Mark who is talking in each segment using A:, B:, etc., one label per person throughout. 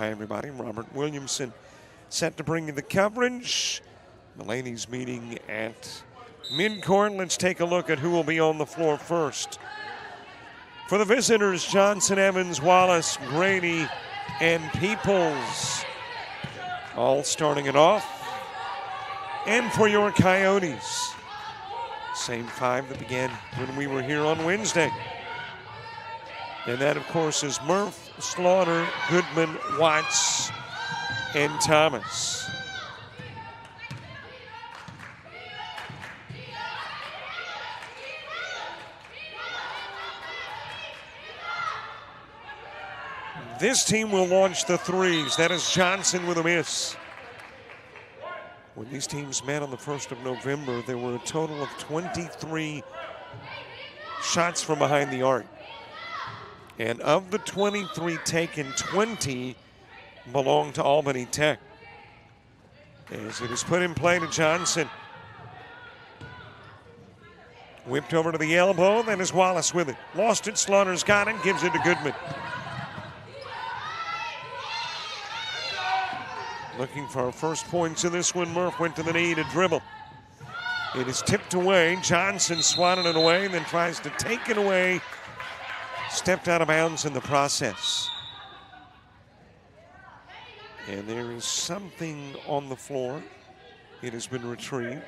A: Hi, everybody. Robert Williamson set to bring you the coverage. Mulaney's meeting at midcourt. Let's take a look at who will be on the floor first. For the visitors, Johnson, Evans, Wallace, Grady, and Peoples, all starting it off. And for your Coyotes, same five that began when we were here on Wednesday. And that, of course, is Murph, Slaughter, Goodman, Watts, and Thomas. This team will launch the threes. That is Johnson with a miss. When these teams met on the 1st of November, there were a total of 23 shots from behind the arc. And of the 23 taken, 20 belong to Albany Tech. As it is put in play to Johnson. Whipped over to the elbow, then is Wallace with it. Lost it, Slaughter's got it, gives it to Goodman. Looking for our first points in this one. Murph went to the knee to dribble. It is tipped away. Johnson swatted it away and then tries to take it away. Stepped out of bounds in the process. And there is something on the floor. It has been retrieved.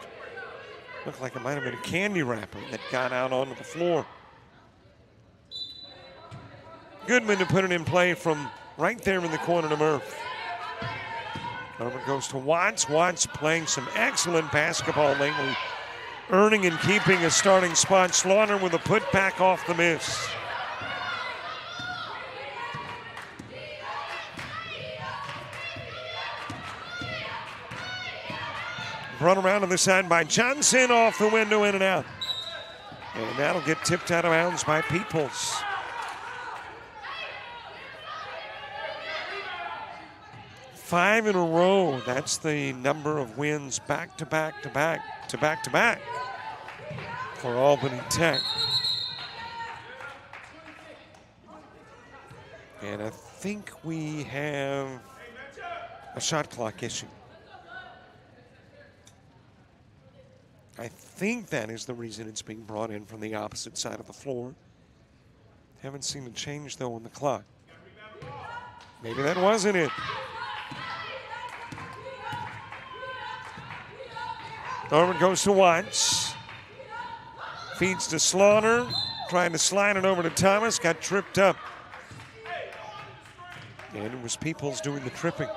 A: Looked like it might have been a candy wrapper that got out onto the floor. Goodman to put it in play from right there in the corner to Murph. Over goes to Watts. Watts playing some excellent basketball lately, earning and keeping a starting spot. Slaughter with a putback off the miss. Brought around to the side by Johnson, off the window, in and out. And that'll get tipped out of bounds by Peoples. 5 in a row. That's the number of wins back to back to back to back to back for Albany Tech. And I think we have a shot clock issue. I think that is the reason it's being brought in from the opposite side of the floor. Haven't seen a change, though, on the clock. Maybe that wasn't it. Over goes to Watts. Feeds to Slaughter. Trying to slide it over to Thomas. Got tripped up. And it was Peoples doing the tripping.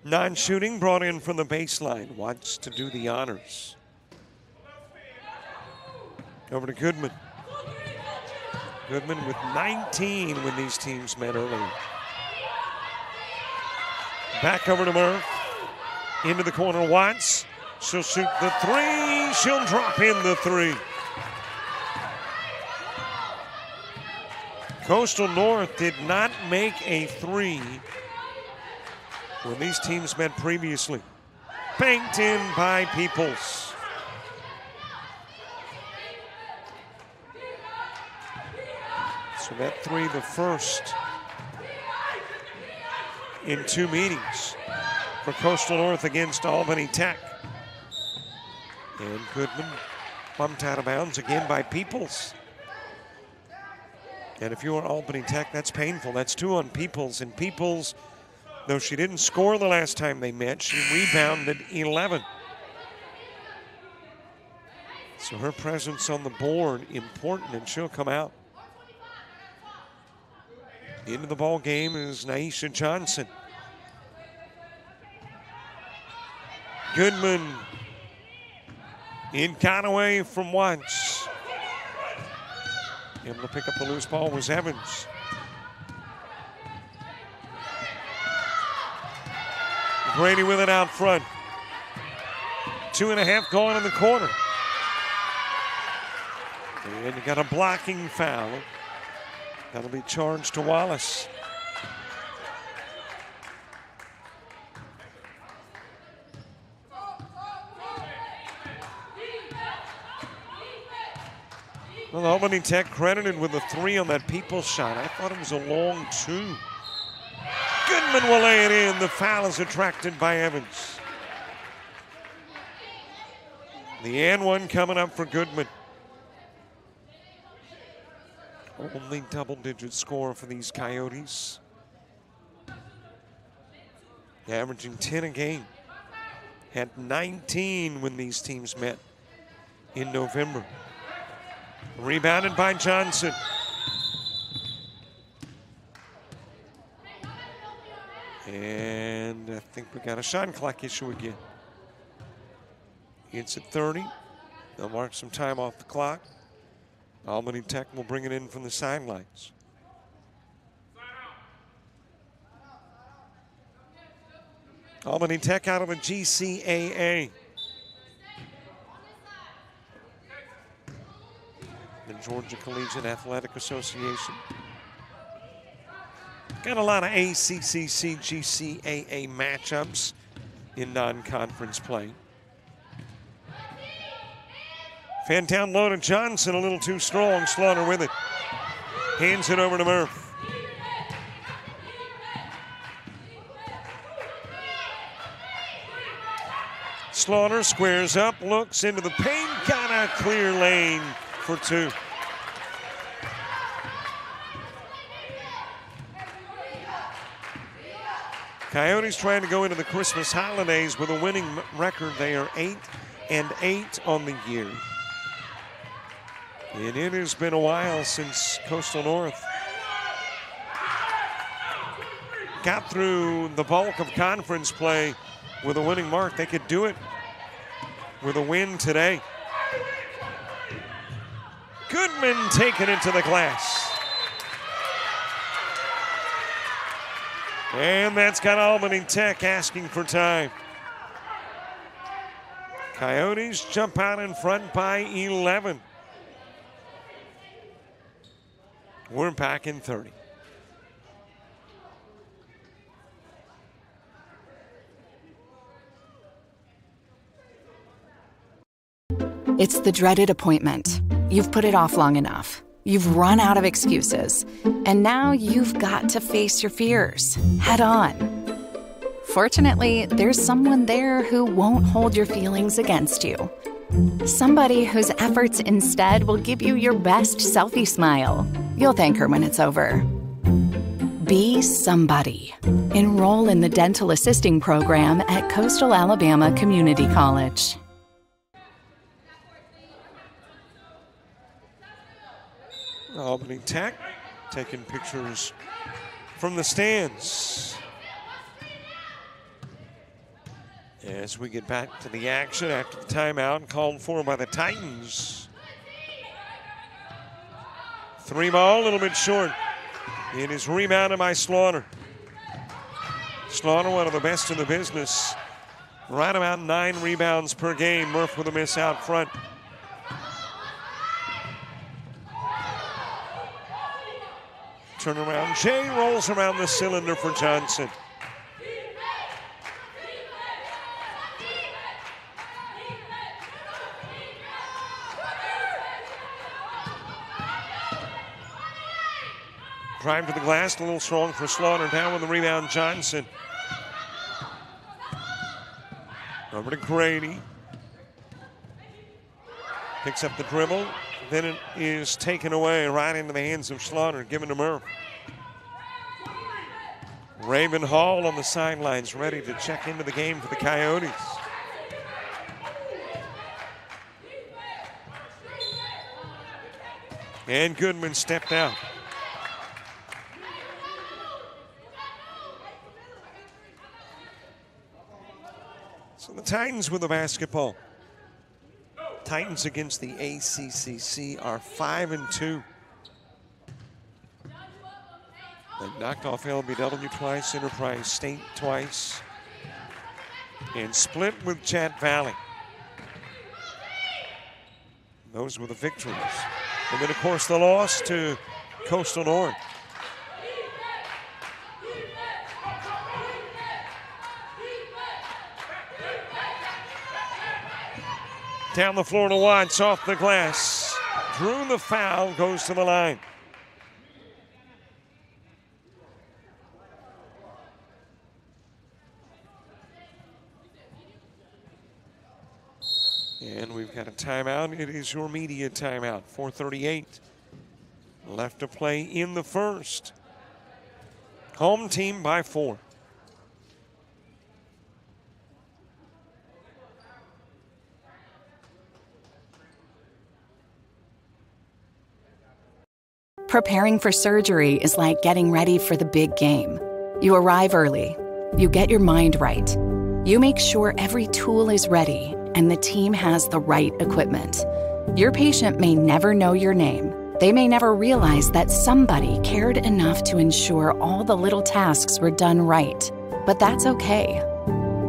A: Non-shooting brought in from the baseline. Watts to do the honors. Over to Goodman. Goodman with 19 when these teams met earlier. Back over to Murph. Into the corner, Watts. She'll shoot the three. She'll drop in the three. Coastal North did not make a three when these teams met previously. Banked in by Peoples. So that three, the first in 2 meetings for Coastal North against Albany Tech. And Goodman bumped out of bounds again by Peoples. And if you're Albany Tech, that's painful. That's 2 on Peoples. And Peoples, though she didn't score the last time they met, she rebounded 11. So her presence on the board, important, and she'll come out. Into the ball game is Naisha Johnson. Goodman in Conaway from Watts. Able to pick up the loose ball was Evans. Grady with it out front. 2.5 gone in the quarter. And you got a blocking foul. That'll be charged to Wallace. Well, Albany Tech credited with a 3 on that Peoples shot. I thought it was a long 2. Goodman will lay it in. The foul is attracted by Evans. The and one coming up for Goodman. Only double-digit score for these Coyotes. Averaging 10 a game. Had 19 when these teams met in November. Rebounded by Johnson. And I think we got a shot clock issue again. It's at 30. They'll mark some time off the clock. Albany Tech will bring it in from the sidelines. Albany Tech out of the GCAA. The Georgia Collegiate Athletic Association. Got a lot of ACCC, GCAA matchups in non-conference play. Fan down low to Johnson, a little too strong. Slaughter with it. Hands it over to Murph. Slaughter squares up, looks into the paint, got a clear lane for 2. Coyotes trying to go into the Christmas holidays with a winning record. They are 8-8 on the year. And it has been a while since Coastal North got through the bulk of conference play with a winning mark. They could do it with a win today. Goodman taking it to the glass. And that's got Albany Tech asking for time. Coyotes jump out in front by 11. We're back in 30.
B: It's the dreaded appointment. You've put it off long enough. You've run out of excuses. And now you've got to face your fears head on. Fortunately, there's someone there who won't hold your feelings against you. Somebody whose efforts instead will give you your best selfie smile. You'll thank her when it's over. Be somebody. Enroll in the dental assisting program at Coastal Alabama Community College.
A: Albany Tech taking pictures from the stands. As we get back to the action after the timeout called for by the Titans. 3 ball, a little bit short. It is rebounded by Slaughter. Slaughter, one of the best in the business. Right about 9 rebounds per game. Murph with a miss out front. Turnaround. Jay rolls around the cylinder for Johnson. Drive to the glass, a little strong for Slaughter. Down with the rebound, Johnson. Over to Grady. Picks up the dribble. Then it is taken away right into the hands of Slaughter, given to Murph. Raven Hall on the sidelines, ready to check into the game for the Coyotes. And Goodman stepped out. So the Titans with the basketball. Titans against the ACCC are 5-2. They knocked off LBW twice, Enterprise State twice, and split with Chat Valley. Those were the victories. And then, of course, the loss to Coastal North. Down the floor to Watts, off the glass. drew the foul, goes to the line. And we've got a timeout. It is your media timeout. 4:38 left to play in the first. Home team by 4.
B: Preparing for surgery is like getting ready for the big game. You arrive early. You get your mind right. You make sure every tool is ready and the team has the right equipment. Your patient may never know your name. They may never realize that somebody cared enough to ensure all the little tasks were done right. But that's okay.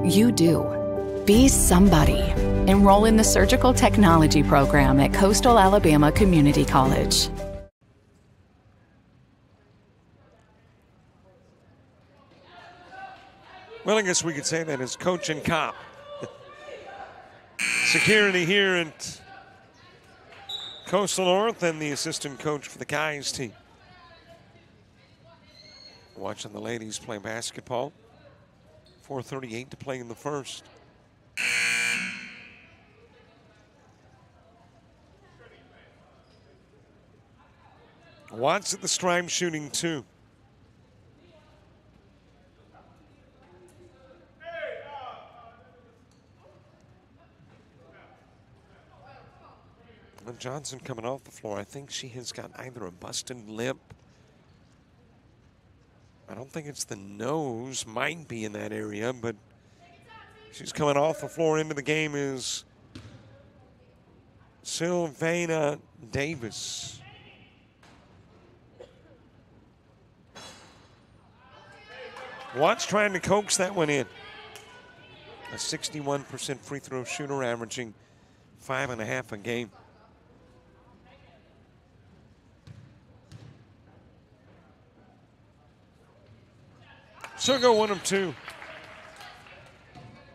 B: You do. Be somebody. Enroll in the Surgical Technology program at Coastal Alabama Community College.
A: Well, I guess we could say that as coach and cop. Security here at Coastal North and the assistant coach for the guys team. Watching the ladies play basketball. 4:38 to play in the first. Watts at the stripe shooting 2. And Johnson coming off the floor. I think she has got either a busted lip. I don't think it's the nose. Might be in that area, but she's coming off the floor. Into the game is Sylvana Davis. Watts trying to coax that one in. A 61% free throw shooter, averaging 5.5 a game. So go 1 of 2.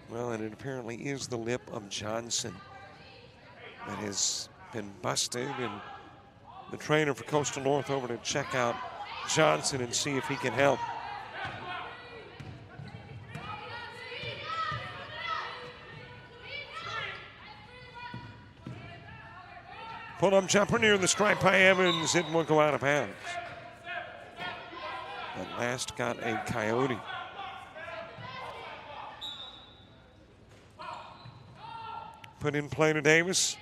A: Well, and it apparently is the lip of Johnson that has been busted, and the trainer for Coastal North over to check out Johnson and see if he can help. Pull-up jumper near the stripe by Evans. It will go out of bounds. At last got a Coyote. Put in play to Davis.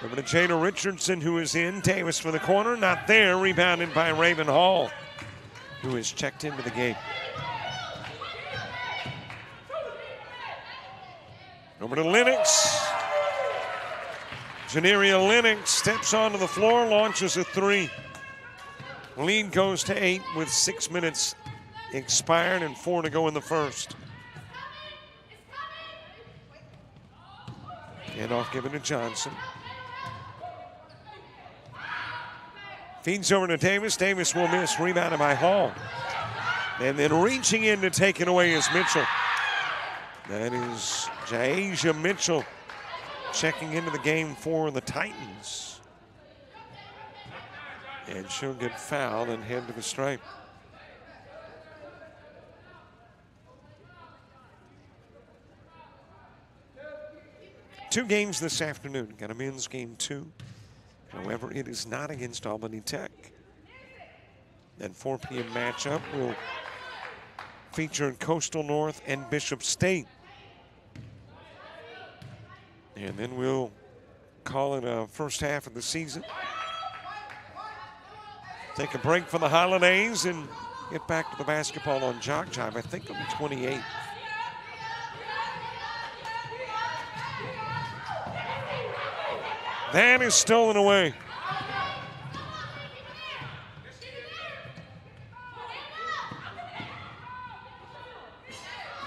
A: Over to Jada Richardson, who is in. Davis for the corner, not there. Rebounded by Raven Hall, who is checked into the game. Over to Lennox. Janeria Lennox steps onto the floor, launches a 3. Lead goes to 8 with 6 minutes expired and 4 to go in the first. Handoff given to Johnson. Feeds over to Davis. Davis will miss. Rebounded by Hall. And then reaching in to take it away is Mitchell. That is Jasia Mitchell checking into the game for the Titans. And she'll get fouled and head to the stripe. Two games this afternoon. Got a men's game 2. However, it is not against Albany Tech. That 4 p.m. matchup will feature Coastal North and Bishop State. And then we'll call it a first half of the season. Take a break for the holidays and get back to the basketball on JockJive, I think on the 28th. That is stolen away.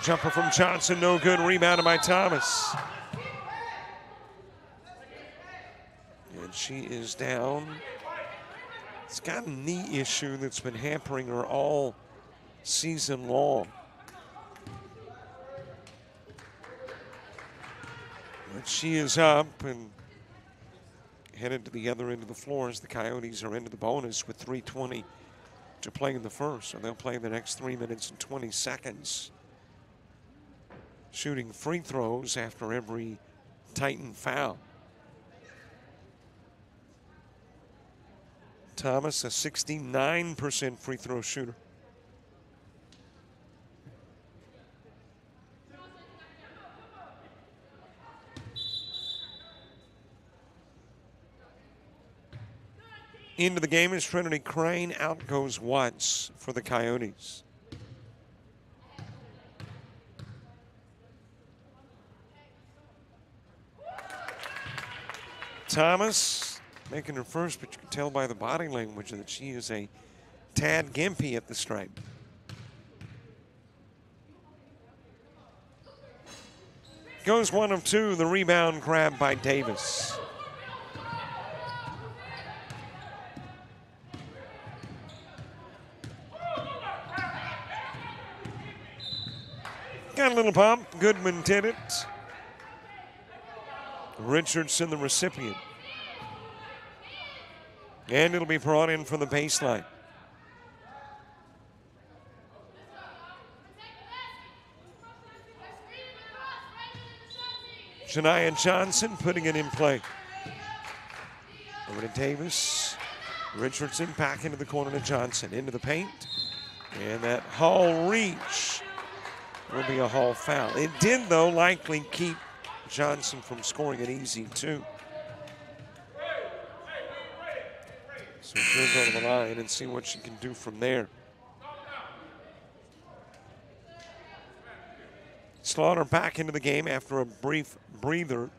A: Jumper from Johnson, no good. Rebounded by Thomas. And she is down. It's got a knee issue that's been hampering her all season long. But she is up and headed to the other end of the floor as the Coyotes are into the bonus with 3:20 to play in the first. So they'll play the next 3 minutes and 20 seconds. Shooting free throws after every Titan foul. Thomas, a 69% free throw shooter. Into the game is Trinity Crane. Out goes Watts for the Coyotes. Thomas making her first, but you can tell by the body language that she is a tad gimpy at the stripe. Goes 1 of 2, the rebound grab by Davis. Got a little pump, Goodman did it. Richardson the recipient. And it'll be brought in from the baseline. Shania Johnson putting it in play. Over to Davis. Richardson back into the corner to Johnson. Into the paint. And that Hall reach will be a Hall foul. It did, though, likely keep Johnson from scoring it easy, too. So she'll go to the line and see what she can do from there. Slaughter back into the game after a brief breather.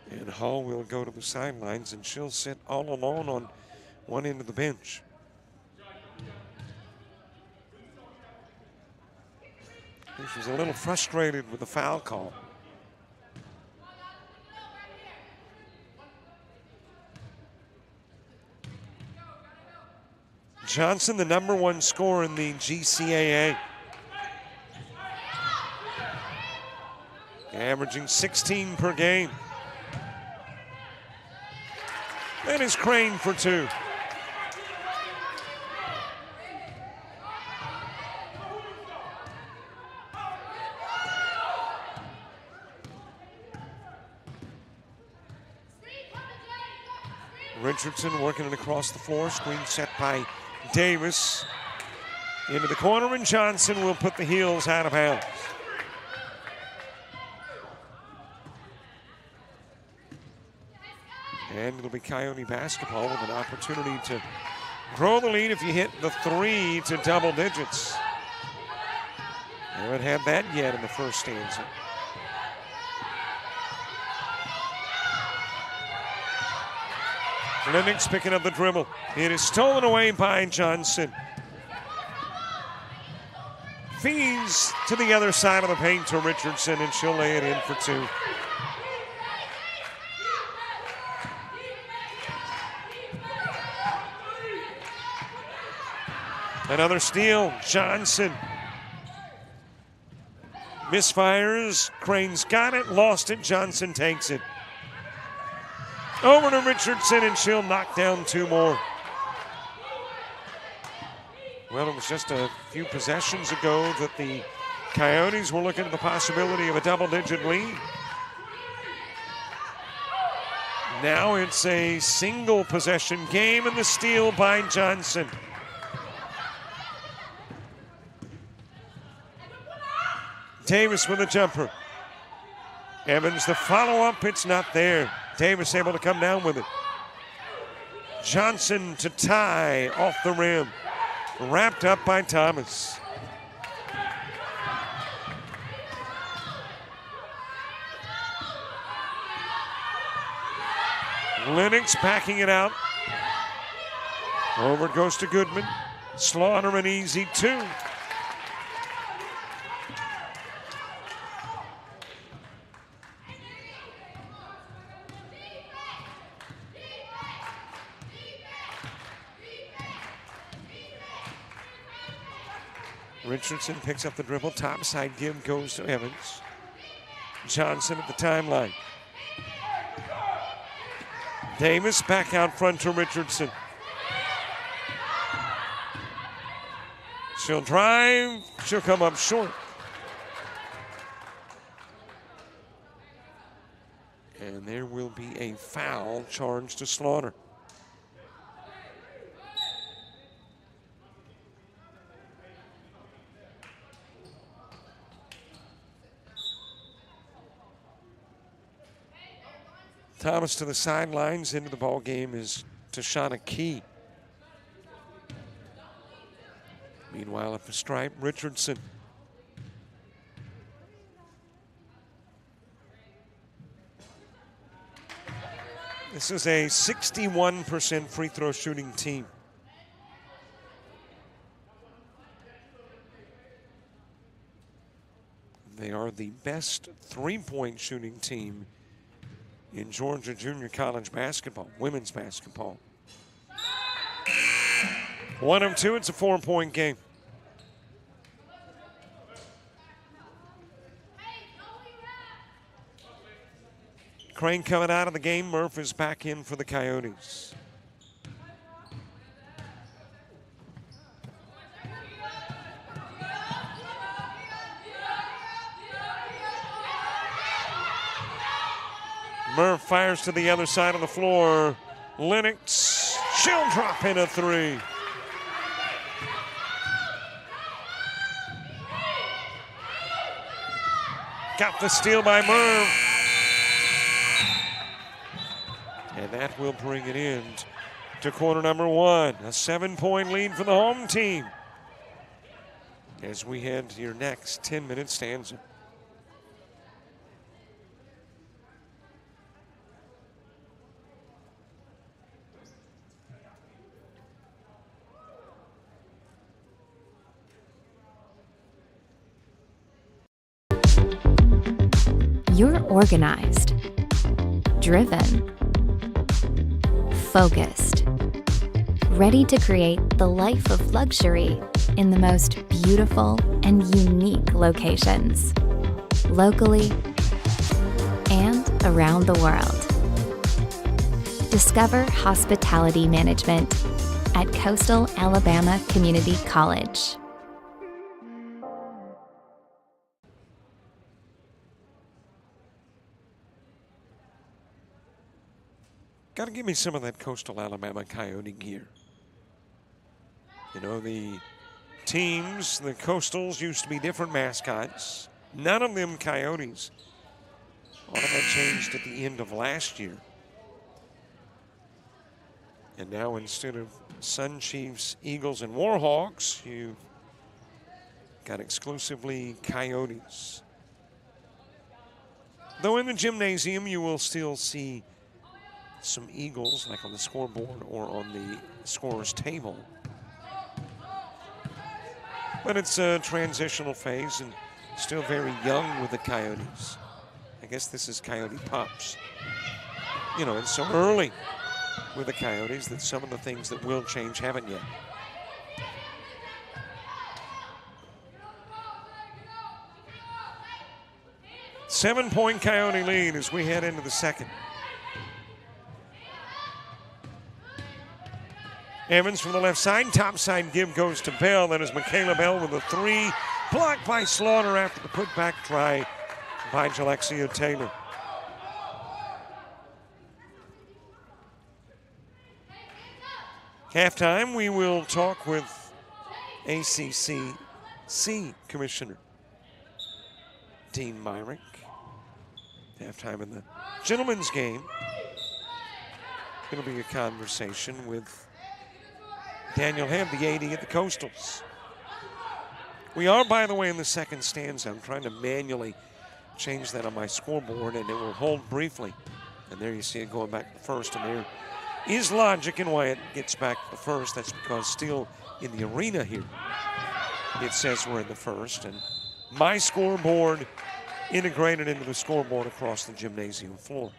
A: And Hall will go to the sidelines, and she'll sit all alone on one end of the bench. She was a little frustrated with the foul call. Johnson, the #1 scorer in the GCAA. Averaging 16 per game. That is Crane for 2. Richardson working it across the floor. Screen set by Davis. Into the corner, and Johnson will put the heels out of bounds. And it'll be Coyote basketball with an opportunity to grow the lead if you hit the 3 to double digits. They haven't had that yet in the first stanza. Lennox picking up the dribble. It is stolen away by Johnson. Feeds to the other side of the paint to Richardson, and she'll lay it in for 2. Another steal, Johnson. Misfires, Crane's got it, lost it, Johnson takes it. Over to Richardson, and she'll knock down 2 more. Well, it was just a few possessions ago that the Coyotes were looking at the possibility of a double-digit lead. Now it's a single possession game, and the steal by Johnson. Davis with a jumper. Evans the follow-up, it's not there. Davis able to come down with it. Johnson to tie off the rim. Wrapped up by Thomas. Lennox backing it out. Over it goes to Goodman. Slaughter an easy 2. Richardson picks up the dribble. Top side give goes to Evans. Johnson at the timeline. Davis back out front to Richardson. She'll drive. She'll come up short. And there will be a foul charged to Slaughter. Thomas to the sidelines. Into the ball game is Tashana Key. Meanwhile, at the stripe, Richardson. This is a 61% free throw shooting team. They are the best three-point shooting team in Georgia junior college basketball, women's basketball. 1 of 2, it's a 4-point game. Crane coming out of the game. Murph is back in for the Coyotes. Murph fires to the other side of the floor. Lennox, she'll drop in a three. Got the steal by Murph. And that will bring it in to quarter number 1. A 7-point lead for the home team. As we head to your next 10-minute stanza.
C: You're organized, driven, focused, ready to create the life of luxury in the most beautiful and unique locations, locally and around the world. Discover hospitality management at Coastal Alabama Community College.
A: Got to give me some of that Coastal Alabama Coyote gear. You know, the teams, the Coastals used to be different mascots. None of them Coyotes. All of that changed at the end of last year. And now instead of Sun Chiefs, Eagles, and Warhawks, you've got exclusively Coyotes. Though in the gymnasium, you will still see some Eagles, like on the scoreboard or on the scorer's table. But it's a transitional phase and still very young with the Coyotes. I guess this is Coyote Pops. You know, it's so early with the Coyotes that some of the things that will change haven't yet. Seven-point Coyote lead as we head into the second. Evans from the left side, top side give goes to Bell. Then is Michaela Bell with a three. Blocked by Slaughter after the putback try by Jalexia Taylor. Halftime, we will talk with ACCC Commissioner Dean Myrick. Halftime in the gentlemen's game. It'll be a conversation with Daniel Hebb, the AD at the Coastals. We are, by the way, in the second stanza. I'm trying to manually change that on my scoreboard, and it will hold briefly. And there you see it going back to the first, and there is logic in why it gets back to the first. That's because still in the arena here, it says we're in the first, and my scoreboard integrated into the scoreboard across the gymnasium floor.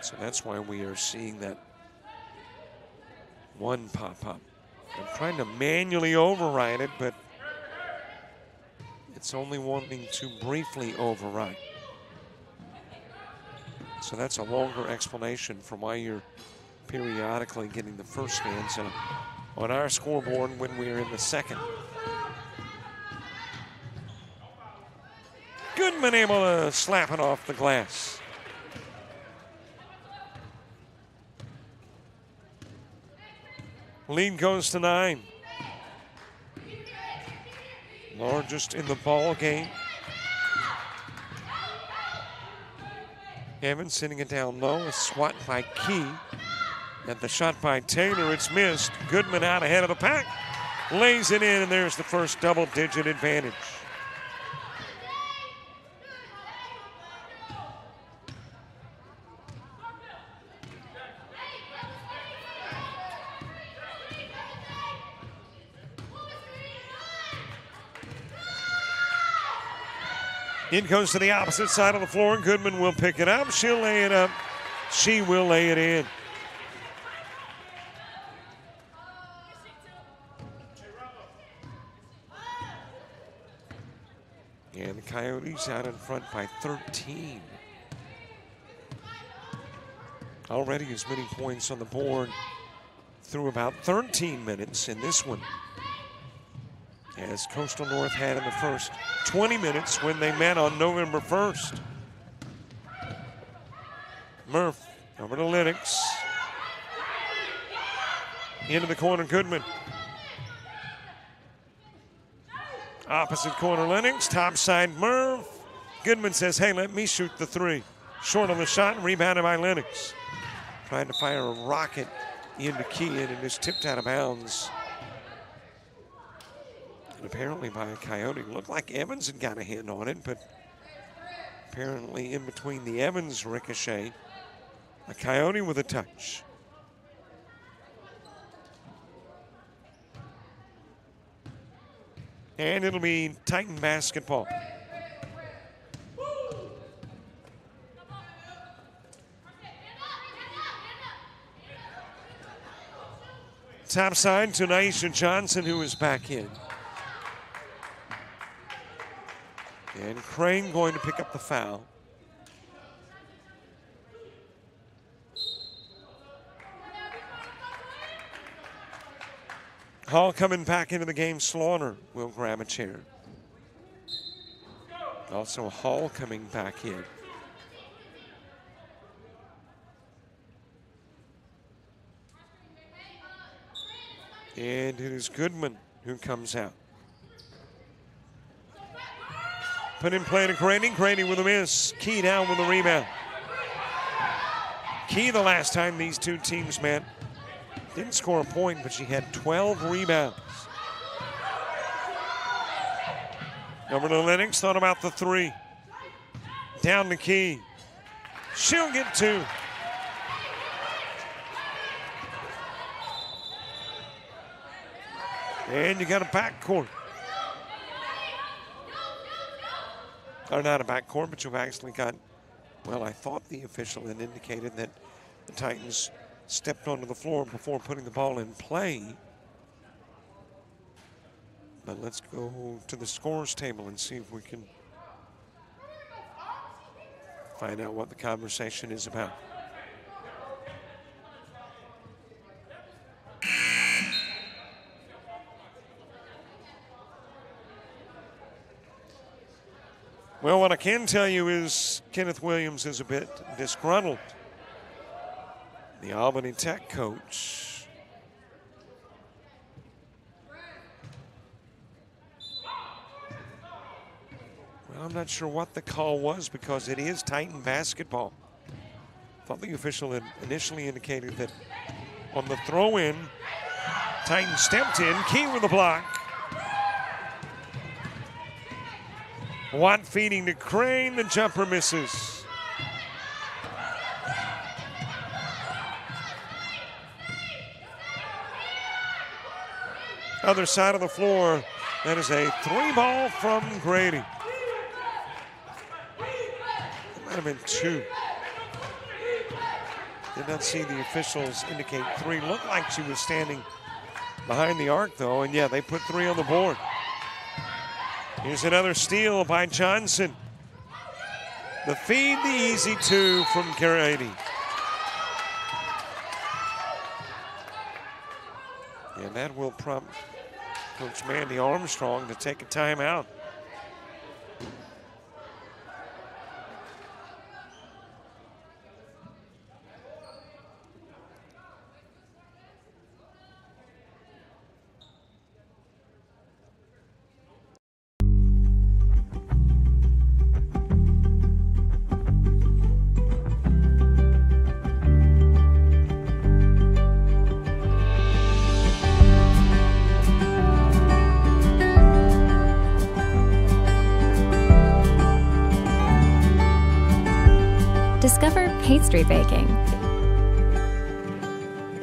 A: So that's why we are seeing that one pop up. I'm trying to manually override it, but it's only wanting to briefly override. So that's a longer explanation for why you're periodically getting the first answer on our scoreboard when we're in the second. Goodman able to slap it off the glass. Lead goes to 9. Largest in the ball game. Evans sending it down low. A swat by Key. At the shot by Taylor, it's missed. Goodman out ahead of the pack. Lays it in, and there's the first double-digit advantage. It goes to the opposite side of the floor. Goodman will pick it up. She'll lay it up. She will lay it in. And the Coyotes out in front by 13. Already as many points on the board through about 13 minutes in this one, as Coastal North had in the first 20 minutes when they met on November 1st. Murph over to Lennox. Into the corner, Goodman. Opposite corner, Lennox. Top side, Murph. Goodman says, hey, let me shoot the three. Short on the shot and rebounded by Lennox. Trying to fire a rocket into Key, and it is tipped out of bounds. And apparently by a Coyote. Looked like Evans had got a hand on it, but apparently in between the Evans ricochet, a Coyote with a touch. And it'll be Titan basketball. Top side to Naisha Johnson, who is back in. And Crane going to pick up the foul. Hall coming back into the game. Slaughter will grab a chair. Also Hall coming back in. And it is Goodman who comes out. Put in play to Grady. Grady with a miss. Key down with a rebound. Key the last time these two teams met didn't score a point, but she had 12 rebounds. Over to Lennox, thought about the three. Down to Key. She'll get two. And you got a backcourt. Or not a backcourt, but you've actually got, well, I thought the official had indicated that the Titans stepped onto the floor before putting the ball in play. But let's go to the scores table and see if we can find out what the conversation is about. Well, what I can tell you is Kenneth Williams is a bit disgruntled. The Albany Tech coach. Well, I'm not sure what the call was because it is Titan basketball. I thought the official had initially indicated that on the throw-in, Titan stepped in. Key with the block. Watt feeding to Crane. The jumper misses. Other side of the floor, that is a three ball from Grady. It might have been two. Did not see the officials indicate three. Looked like she was standing behind the arc though, and yeah, they put three on the board. Here's another steal by Johnson. The feed, the easy two from Carady. And that will prompt Coach Mandy Armstrong to take a timeout.
C: Discover pastry baking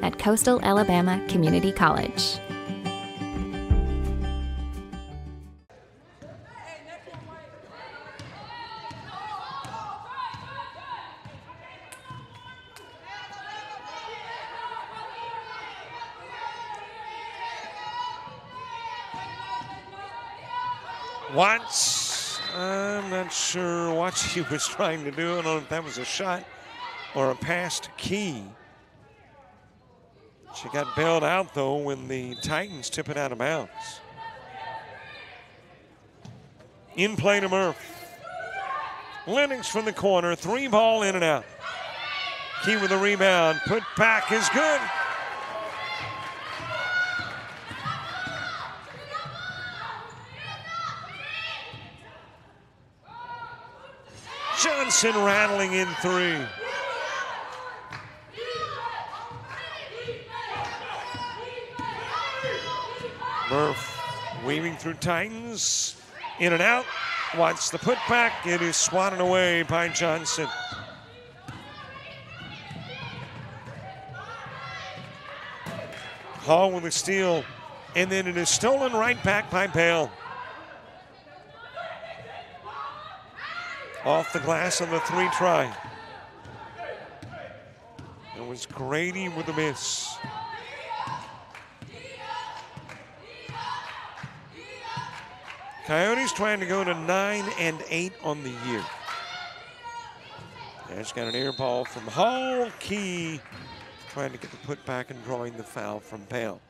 C: at Coastal Alabama Community College.
A: Watts, I'm not sure what she was trying to do. I don't know if that was a shot or a pass to Key. She got bailed out, though, when the Titans tip it out of bounds. In play to Murph. Lennox from the corner, 3-ball in and out. Key with a rebound, put back is good. Johnson rattling in 3. Murph weaving through Titans, in and out. Watch the putback. It is swatted away by Johnson. Hall with a steal, and then it is stolen right back by Bale. Off the glass on the 3 try. It was Grady with a miss. Coyotes trying to go to 9-8 on the year. There's got an air ball from Hall. Key trying to get the putback and drawing the foul from Bale.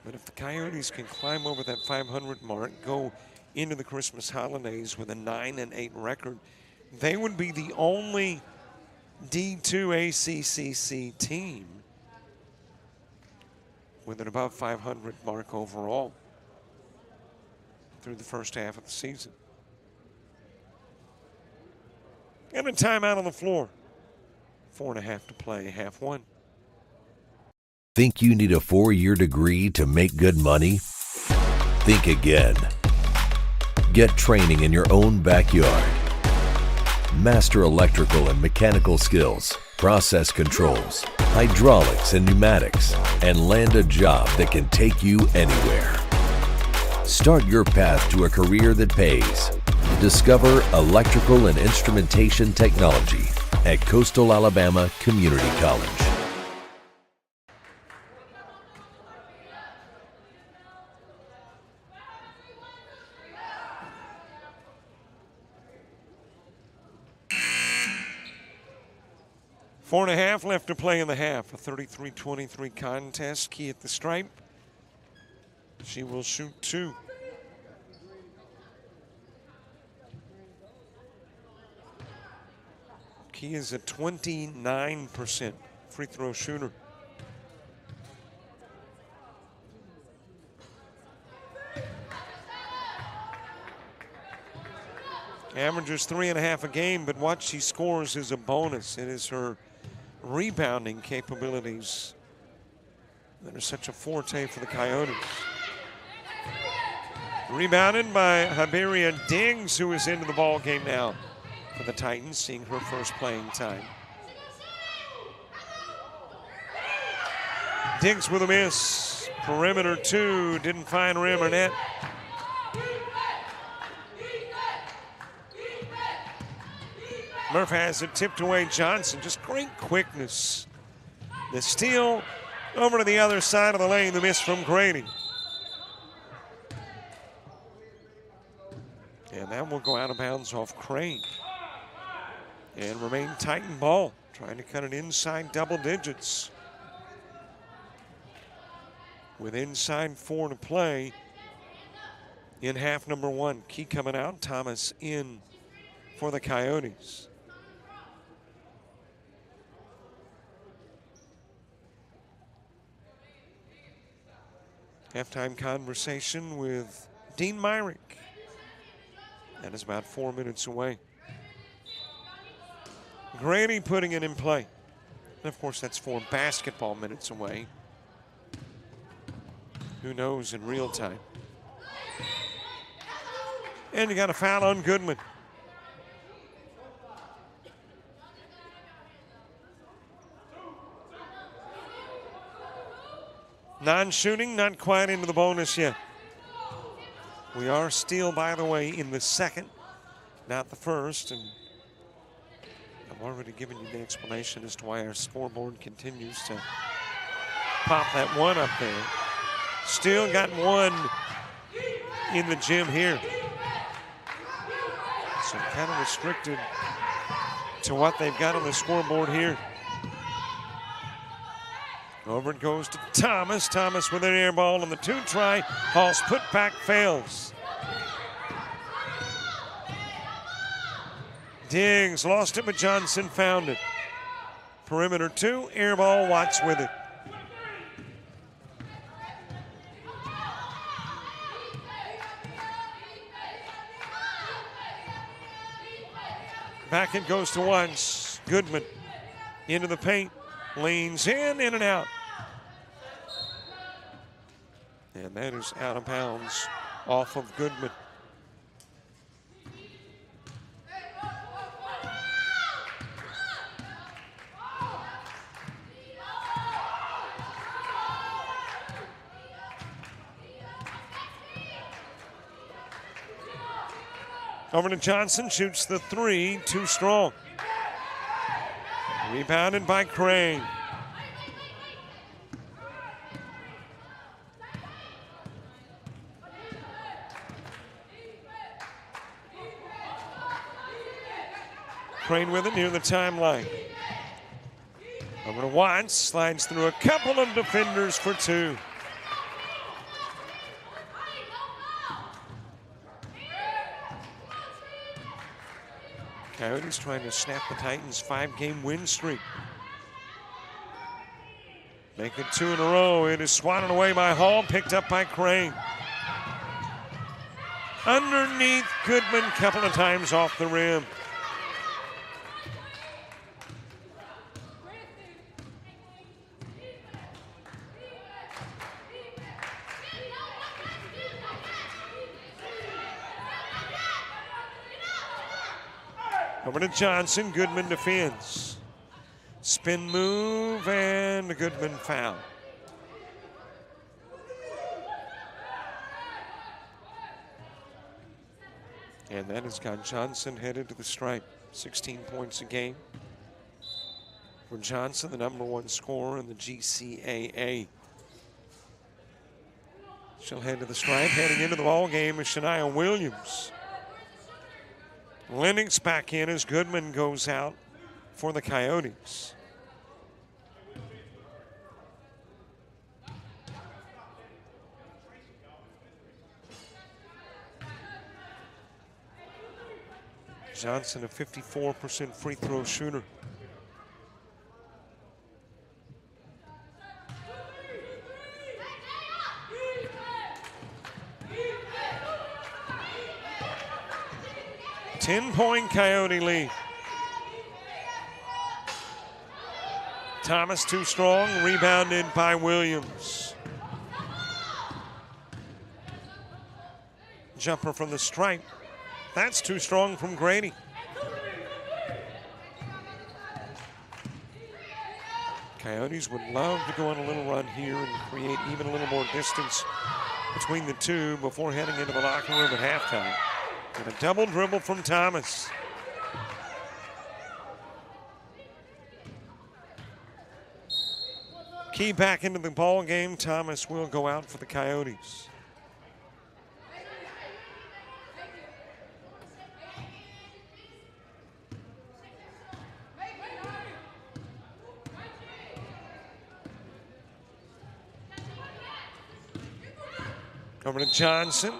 A: But if the Coyotes can climb over that 500 mark, go into the Christmas holidays with a 9-8 record, they would be the only D2 ACCC team with an above 500 mark overall through the first half of the season. And a timeout on the floor. 4.5 to play, half one.
D: Think you need a 4-year degree to make good money? Think again. Get training in your own backyard. Master electrical and mechanical skills, process controls, hydraulics and pneumatics, and land a job that can take you anywhere. Start your path to a career that pays. Discover electrical and instrumentation technology at Coastal Alabama Community College.
A: Four and a half left to play in the half. A 33-23 contest. Key at the stripe. She will shoot 2. Key is a 29% free throw shooter. Averages 3.5 a game, but what she scores is a bonus. It is her rebounding capabilities that are such a forte for the Coyotes. Rebounded by Haberia Diggs, who is into the ball game now for the Titans, seeing her first playing time. Diggs with a miss. Perimeter 2, didn't find rim or net. Murph has it tipped away. Johnson, just great quickness. The steal Over to the other side of the lane, the miss from Grady. And that will go out of bounds off Crane. And remain Titan ball, trying to cut it inside double digits. With inside 4 to play in half number 1. Key coming out, Thomas in for the Coyotes. Halftime conversation with Dean Myrick. That is about 4 minutes away. Grady putting it in play. And of course, that's 4 basketball minutes away. Who knows in real time? And you got a foul on Goodman. Non-shooting, not quite into the bonus yet. We are still, by the way, in the second, not the first. And I've already given you the explanation as to why our scoreboard continues to pop that 1 up there. Still got 1 in the gym here. So kind of restricted to what they've got on the scoreboard here. Over it goes to Thomas. Thomas with an air ball on the 2 try. Hall's putback fails. Diggs lost it, but Johnson found it. Perimeter 2, air ball, Watts with it. Back it goes to Watts. Goodman into the paint. Leans in and out. And that is out of bounds off of Goodman. Over to Johnson, shoots the 3, too strong. Rebounded by Crane. Crane with it near the timeline. Over to Watts, slides through a couple of defenders for 2. Coyotes trying to snap the Titans' 5-game win streak. Make it 2 in a row. It is swatted away by Hall, picked up by Crane. Underneath Goodman, couple of times off the rim. Over to Johnson, Goodman defends. Spin move and a Goodman foul. And that has got Johnson headed to the stripe. 16 points a game. For Johnson, the #1 scorer in the GCAA. She'll head to the stripe. Heading into the ball game is Shania Williams. Lennox back in as Goodman goes out for the Coyotes. Johnson, a 54% free throw shooter. Ten-point Coyote lead. Thomas too strong, rebounded by Williams. Jumper from the stripe. That's too strong from Grady. Coyotes would love to go on a little run here and create even a little more distance between the two before heading into the locker room at halftime. And a double dribble from Thomas. Key back into the ball game. Thomas will go out for the Coyotes. Over to Johnson.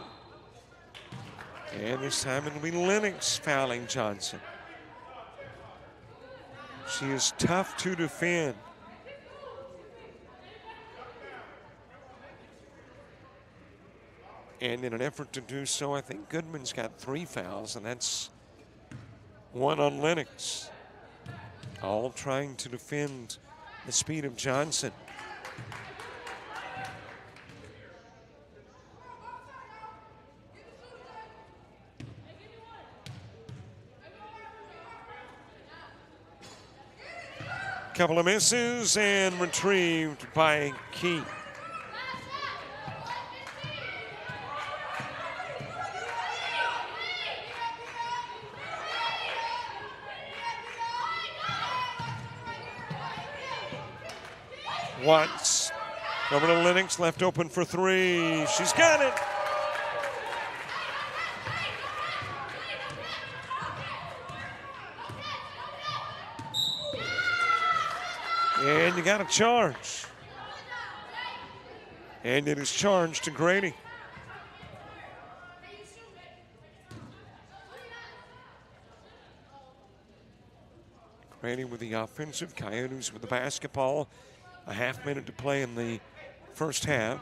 A: And this time it'll be Lennox fouling Johnson. She is tough to defend. And in an effort to do so, I think Goodman's got 3 fouls, and that's 1 on Lennox. All trying to defend the speed of Johnson. Couple of misses and retrieved by Key. Watts over to Lennox, left open for 3. She's got it. And you got a charge. And it is charged to Grady. Grady with the offensive, Coyotes with the basketball. A half minute to play in the first half.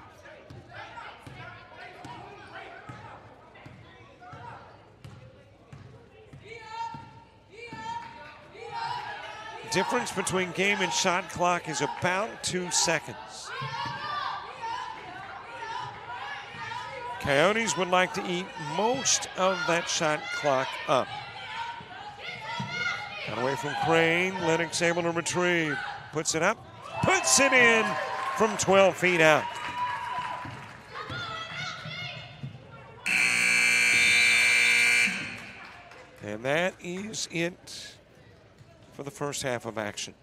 A: Difference between game and shot clock is about 2 seconds. Coyotes would like to eat most of that shot clock up. Got away from Crane. Lennox able to retrieve. Puts it up. Puts it in from 12 feet out. And that is it for the first half of action.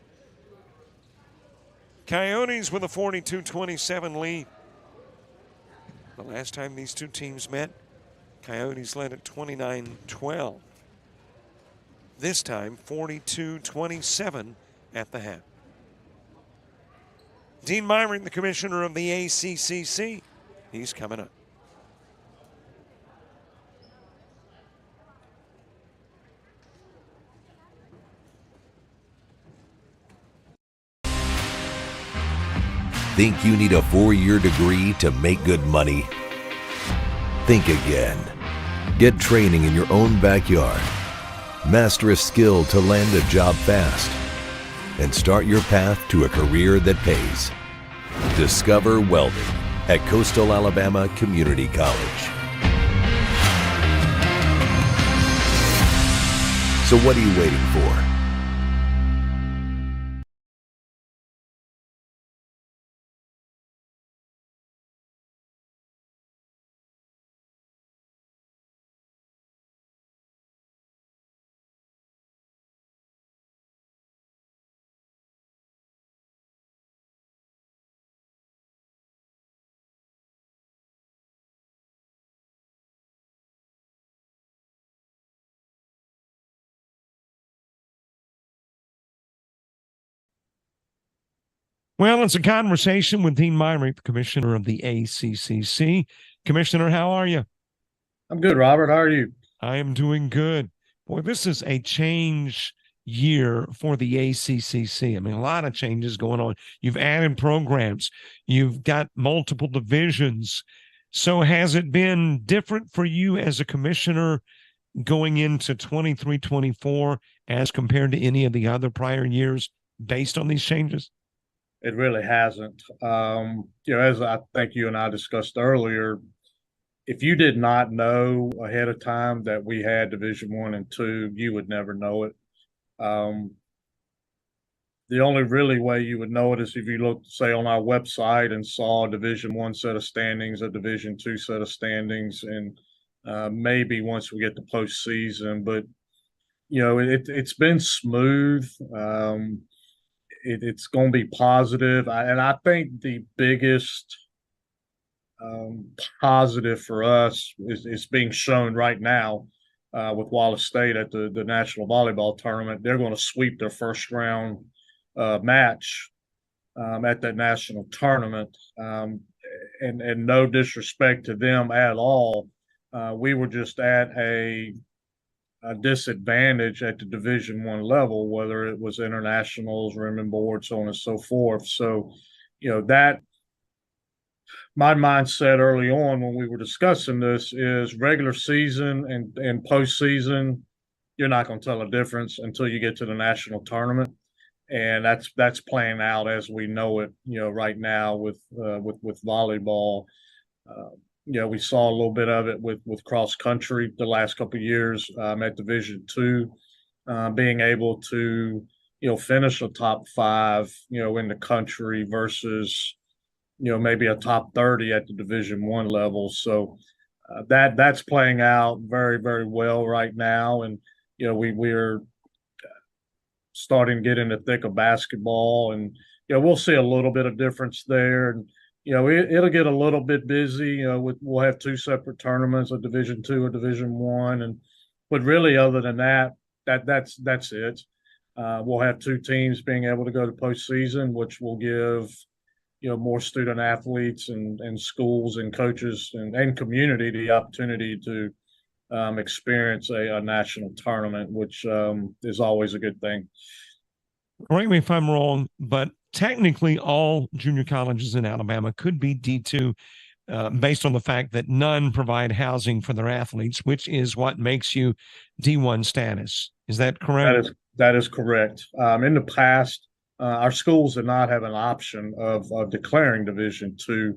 A: Coyotes with a 42-27 lead. The last time these two teams met, Coyotes led at 29-12. This time, 42-27 at the half. Dean Myring, the commissioner of the ACCC, he's coming up.
D: Think you need a 4-year degree to make good money? Think again. Get training in your own backyard. Master a skill to land a job fast. And start your path to a career that pays. Discover welding at Coastal Alabama Community College. So what are you waiting for?
A: Well, it's a conversation with Dean Myring, the commissioner of the ACCC. Commissioner, how are you?
E: I'm good, Robert. How are you?
A: I am doing good. Boy, this is a change year for the ACCC. I mean, a lot of changes going on. You've added programs. You've got multiple divisions. So has it been different for you as a commissioner going into 23-24 as compared to any of the other prior years based on these changes?
E: It really hasn't. As I think you and I discussed earlier, if you did not know ahead of time that we had Division I and II, you would never know it. The only really way you would know it is if you looked, say, on our website and saw a Division I set of standings, a Division II set of standings, and maybe once we get to postseason. But it's been smooth. it's going to be positive. And I think the biggest positive for us is being shown right now with Wallace State at the National Volleyball Tournament. They're going to sweep their first round match at that national tournament. And no disrespect to them at all. We were just at a disadvantage at the Division I level, whether it was internationals, Rimmon Board, so on and so forth. So, that my mindset early on when we were discussing this is regular season and postseason, you're not going to tell a difference until you get to the national tournament. And that's playing out as we know it, right now with volleyball. We saw a little bit of it with cross country the last couple of years at Division II, being able to finish a top 5 in the country versus maybe a top 30 at the Division I level. So that's playing out very, very well right now, and we're starting to get in the thick of basketball, and we'll see a little bit of difference there. And it'll get a little bit busy. We'll have 2 separate tournaments, a Division II or Division I, but really other than that, that's it. We'll have 2 teams being able to go to postseason, which will give more student athletes and schools and coaches and community the opportunity to experience a national tournament, which is always a good thing.
A: Correct me if I'm wrong, but technically all junior colleges in Alabama could be D2 based on the fact that none provide housing for their athletes, which is what makes you D1 status. Is that correct?
E: That is correct. In the past, our schools did not have an option of declaring Division II,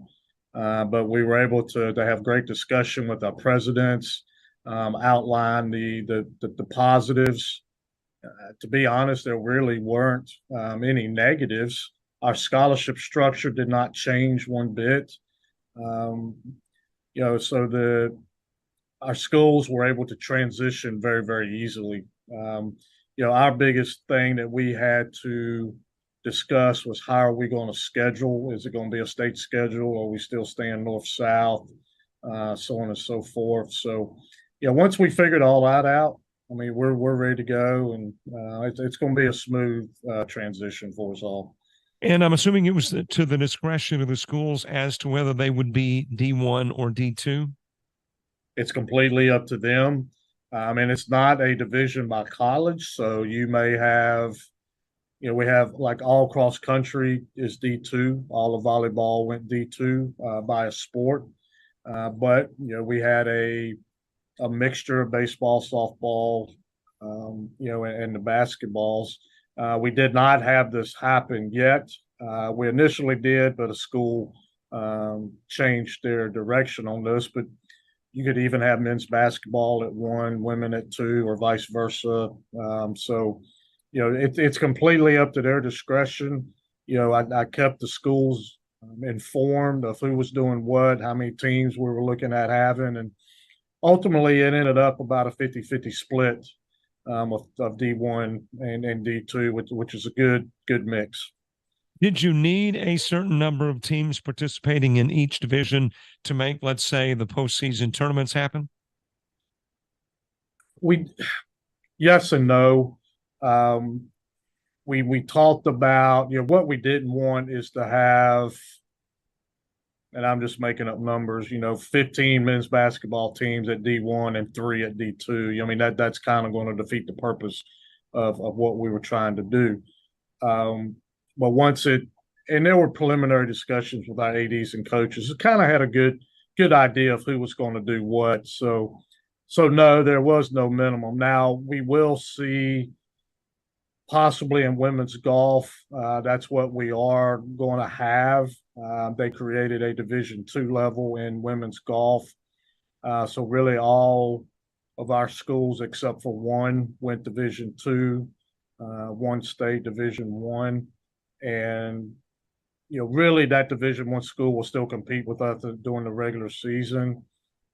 E: but we were able to have great discussion with our presidents, outline the positives. To be honest, there really weren't any negatives. Our scholarship structure did not change one bit. So our schools were able to transition very, very easily. Our biggest thing that we had to discuss was how are we going to schedule? Is it going to be a state schedule? Or are we still staying north-south? So on and so forth. So, once we figured all that out, I mean, we're ready to go, and it's going to be a smooth transition for us all.
A: And I'm assuming it was to the discretion of the schools as to whether they would be D1 or D2?
E: It's completely up to them. And it's not a division by college, so you may have, we have like all cross country is D2. All of volleyball went D2 by a sport. But, we had a mixture of baseball, softball, and the basketballs. We did not have this happen yet. We initially did, but a school changed their direction on this. But you could even have men's basketball at 1, women at 2, or vice versa. So, it's completely up to their discretion. I kept the schools informed of who was doing what, how many teams we were looking at having, and ultimately it ended up about a 50-50 split of D1 and D2, which is a good mix.
A: Did you need a certain number of teams participating in each division to make, let's say, the postseason tournaments happen?
E: Yes and no. We talked about, what we didn't want is to have, and I'm just making up numbers, 15 men's basketball teams at D1 and 3 at D2. I mean, that's kind of going to defeat the purpose of what we were trying to do. But and there were preliminary discussions with our ADs and coaches. It kind of had a good idea of who was going to do what. So no, there was no minimum. Now we will see possibly in women's golf. That's what we are going to have. They created a Division II level in women's golf. So really all of our schools except for one went Division II, one state Division I. And, really that Division I school will still compete with us during the regular season.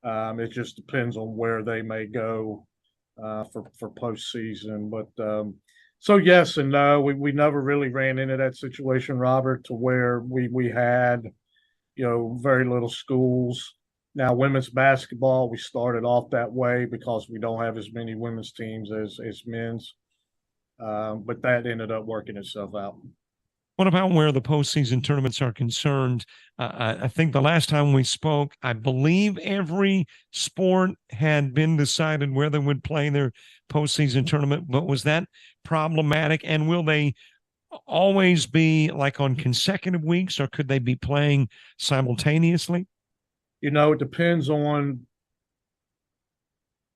E: It just depends on where they may go for postseason. But So yes and no. We never really ran into that situation, Robert, to where we had, very little schools. Now, women's basketball, we started off that way because we don't have as many women's teams as men's. But that ended up working itself out.
A: What about where the postseason tournaments are concerned? I think the last time we spoke, I believe every sport had been decided where they would play their postseason tournament, but was that problematic? And will they always be like on consecutive weeks, or could they be playing simultaneously?
E: It depends on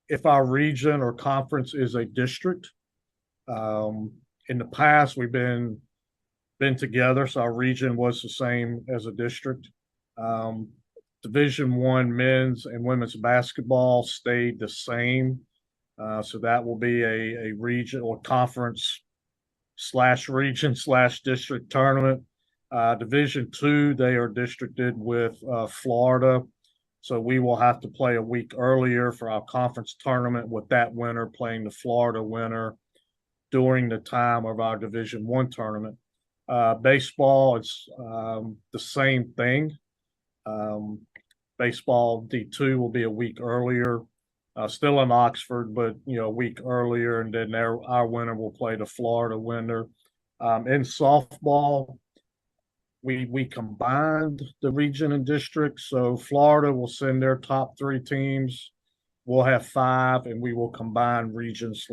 E: if our region or conference is a district. In the past, we've been together, so our region was the same as a district. Division One men's and women's basketball stayed the same, so that will be a region or conference / region / district tournament. Division Two, they are districted with Florida, so we will have to play a week earlier for our conference tournament, with that winner playing the Florida winner during the time of our Division One tournament. Baseball, it's the same thing. Baseball D2 will be a week earlier, still in Oxford, but a week earlier, and then our winner will play the Florida winner. In softball, we combined the region and district, so Florida will send their top 3 teams. We'll have 5, and we will combine region /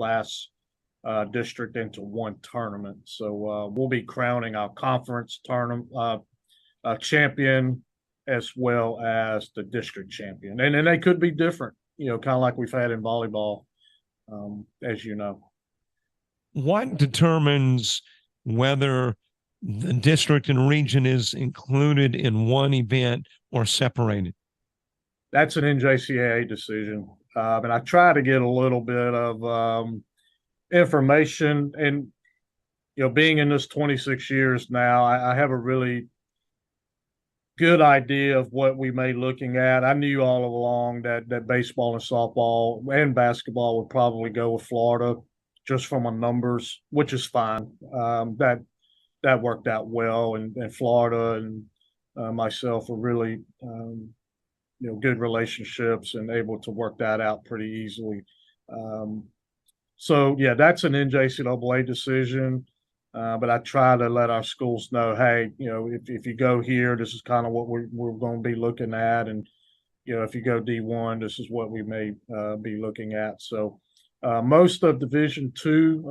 E: district into one tournament. So we'll be crowning our conference tournament champion as well as the district champion, and they could be different, kind of like we've had in volleyball, as you know.
A: What determines whether the district and region is included in one event or separated?
E: That's an NJCAA decision, and I try to get a little bit of information, and being in this 26 years now, I have a really good idea of what we may be looking at. I knew all along that baseball and softball and basketball would probably go with Florida, just from a numbers, which is fine. That worked out well, and Florida and myself are really good relationships and able to work that out pretty easily. So yeah, that's an NJCAA decision. But I try to let our schools know, hey, if you go here, this is kind of what we're going to be looking at, and if you go D1, this is what we may be looking at. So most of Division Two,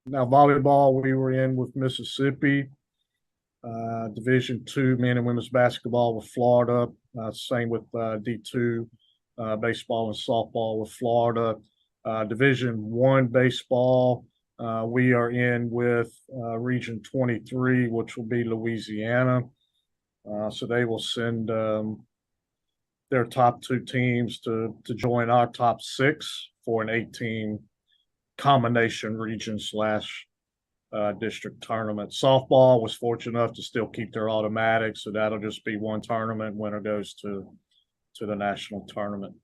E: now volleyball, we were in with Mississippi. Division Two men and women's basketball with Florida. Same with D2 baseball and softball with Florida. Division One baseball, we are in with Region 23, which will be Louisiana. So they will send their top 2 teams to join our top 6 for an 8-team combination region / district tournament. Softball was fortunate enough to still keep their automatic, so that'll just be one tournament. Winner goes to the national tournament.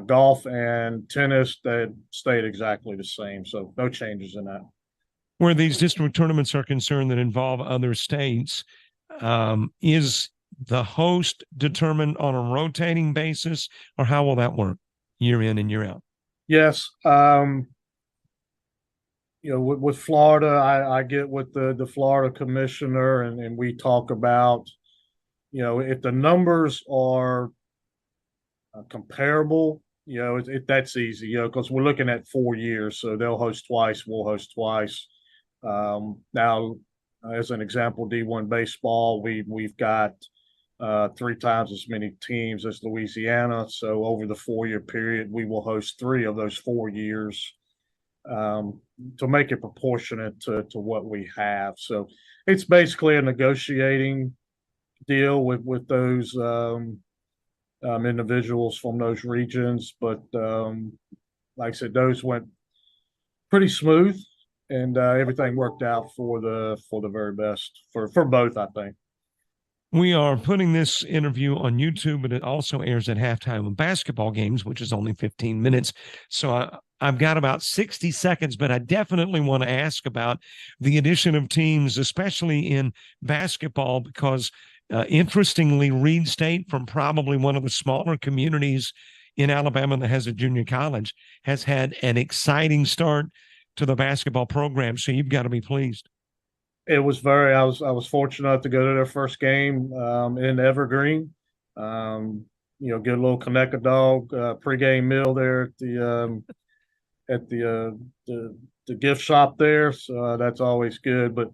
E: Golf and tennis, they stayed exactly the same, so no changes in that.
A: Where these district tournaments are concerned that involve other states, is the host determined on a rotating basis, or how will that work year in and year out?
E: Yes. With Florida, I get with the Florida commissioner, and we talk about, if the numbers are comparable, that's easy, because we're looking at 4 years, so they'll host twice, we'll host twice. Now, as an example, D1 baseball, we've got 3 times as many teams as Louisiana, so over the 4-year period, we will host 3 of those 4 years, to make it proportionate to what we have. So it's basically a negotiating deal with those individuals from those regions, but like I said, those went pretty smooth, and everything worked out for the very best for both, I think.
A: We are putting this interview on YouTube, but it also airs at halftime of basketball games, which is only 15 minutes. So I've got about 60 seconds, but I definitely want to ask about the addition of teams, especially in basketball, because interestingly, Reed State, from probably one of the smaller communities in Alabama that has a junior college, has had an exciting start to the basketball program. So you've got to be pleased.
E: It was I was fortunate enough to go to their first game in Evergreen. Get a little Connect Dog pregame meal there at the gift shop there. So that's always good. But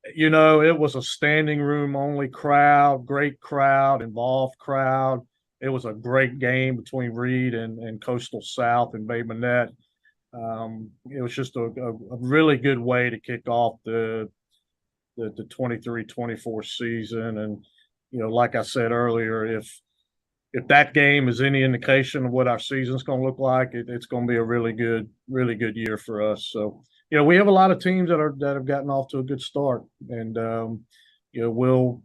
E: it was a standing room only crowd, great crowd, involved crowd. It was a great game between Reed and Coastal South and Bay Minette. It was just a really good way to kick off the 23-24 season. And, like I said earlier, if that game is any indication of what our season's going to look like, it's going to be a really good year for us. So, we have a lot of teams that have gotten off to a good start, and we'll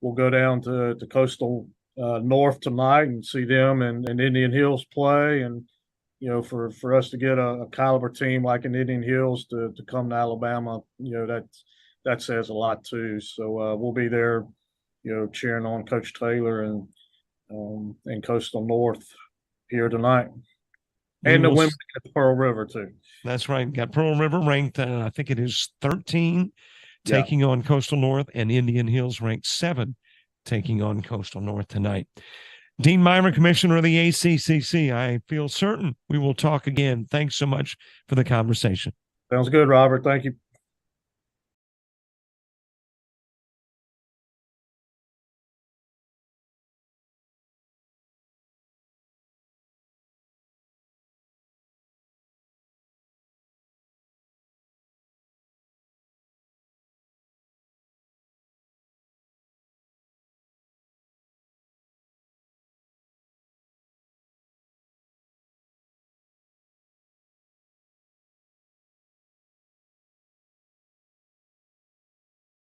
E: go down to Coastal North tonight and see them and Indian Hills play, and for us to get a caliber team like an Indian Hills to come to Alabama, that says a lot too. So we'll be there, cheering on Coach Taylor and Coastal North here tonight. And the women at Pearl River, too.
A: That's right. Got Pearl River ranked, I think it is 13, taking on Coastal North, and Indian Hills ranked 7, taking on Coastal North tonight. Dean Mymer, Commissioner of the ACCC, I feel certain we will talk again. Thanks so much for the conversation.
E: Sounds good, Robert. Thank you.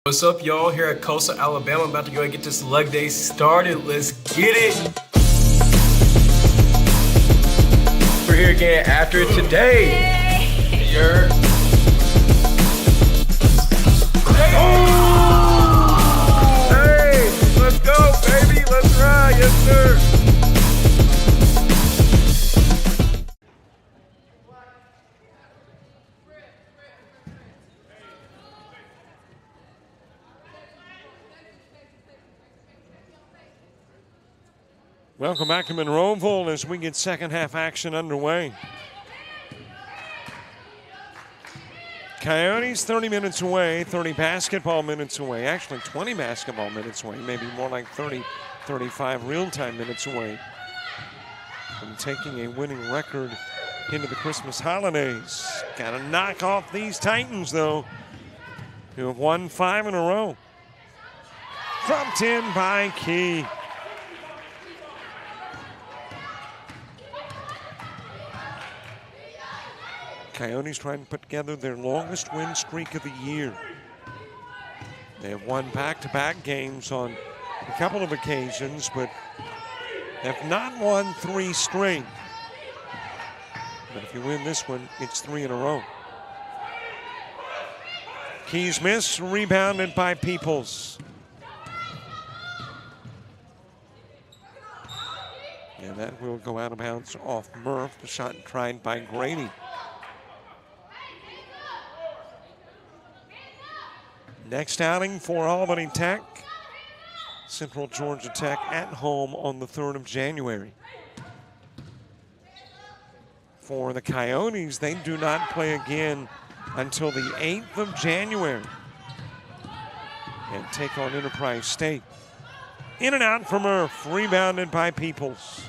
F: What's up, y'all? Here at Coastal, Alabama. I'm about to go and get this Lug Day started. Let's get it. We're here again after it today. Hey, let's go, baby. Let's ride. Yes, sir.
A: Welcome back to Monroeville as we get second half action underway. Coyotes 30 minutes away, 30 basketball minutes away, actually 20 basketball minutes away, maybe more like 30, 35 real-time minutes away from taking a winning record into the Christmas holidays. Got to knock off these Titans, though, who have won 5 in a row. Dropped in by Key. Coyotes trying to put together their longest win streak of the year. They have won back-to-back games on a couple of occasions, but have not won 3 straight. But if you win this one, it's 3 in a row. Keys miss, rebounded by Peoples. And that will go out of bounds off Murph. The shot tried by Grady. Next outing for Albany Tech. Central Georgia Tech at home on the 3rd of January. For the Coyotes, they do not play again until the 8th of January and take on Enterprise State. In and out for Murph, rebounded by Peoples.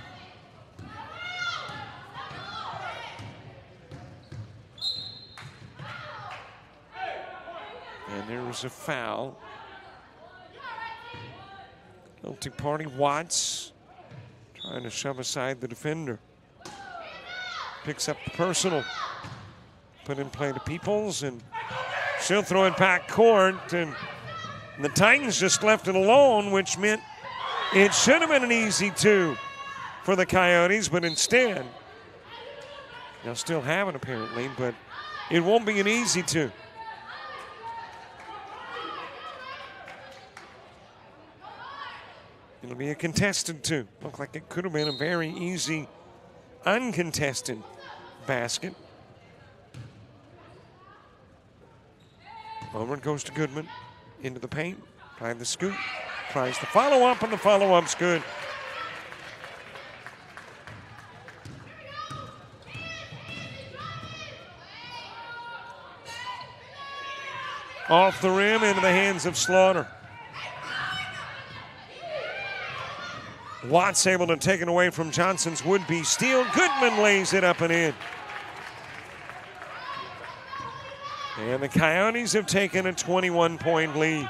A: And there was a foul. Guilty party, Watts trying to shove aside the defender. Picks up the personal. Put in play to Peoples, and she'll throw it back court. And the Titans just left it alone, which meant it should have been an easy 2 for the Coyotes, but instead They'll still have it apparently, but it won't be an easy two. It'll be a contested two. Looked like it could have been a very easy, uncontested basket. Over it goes to Goodman. Into the paint. Tried the scoop. Tries the follow-up, and the follow-up's good. Off the rim, into the hands of Slaughter. Watts able to take it away from Johnson's would-be steal. Goodman lays it up and in. And the Coyotes have taken a 21-point lead.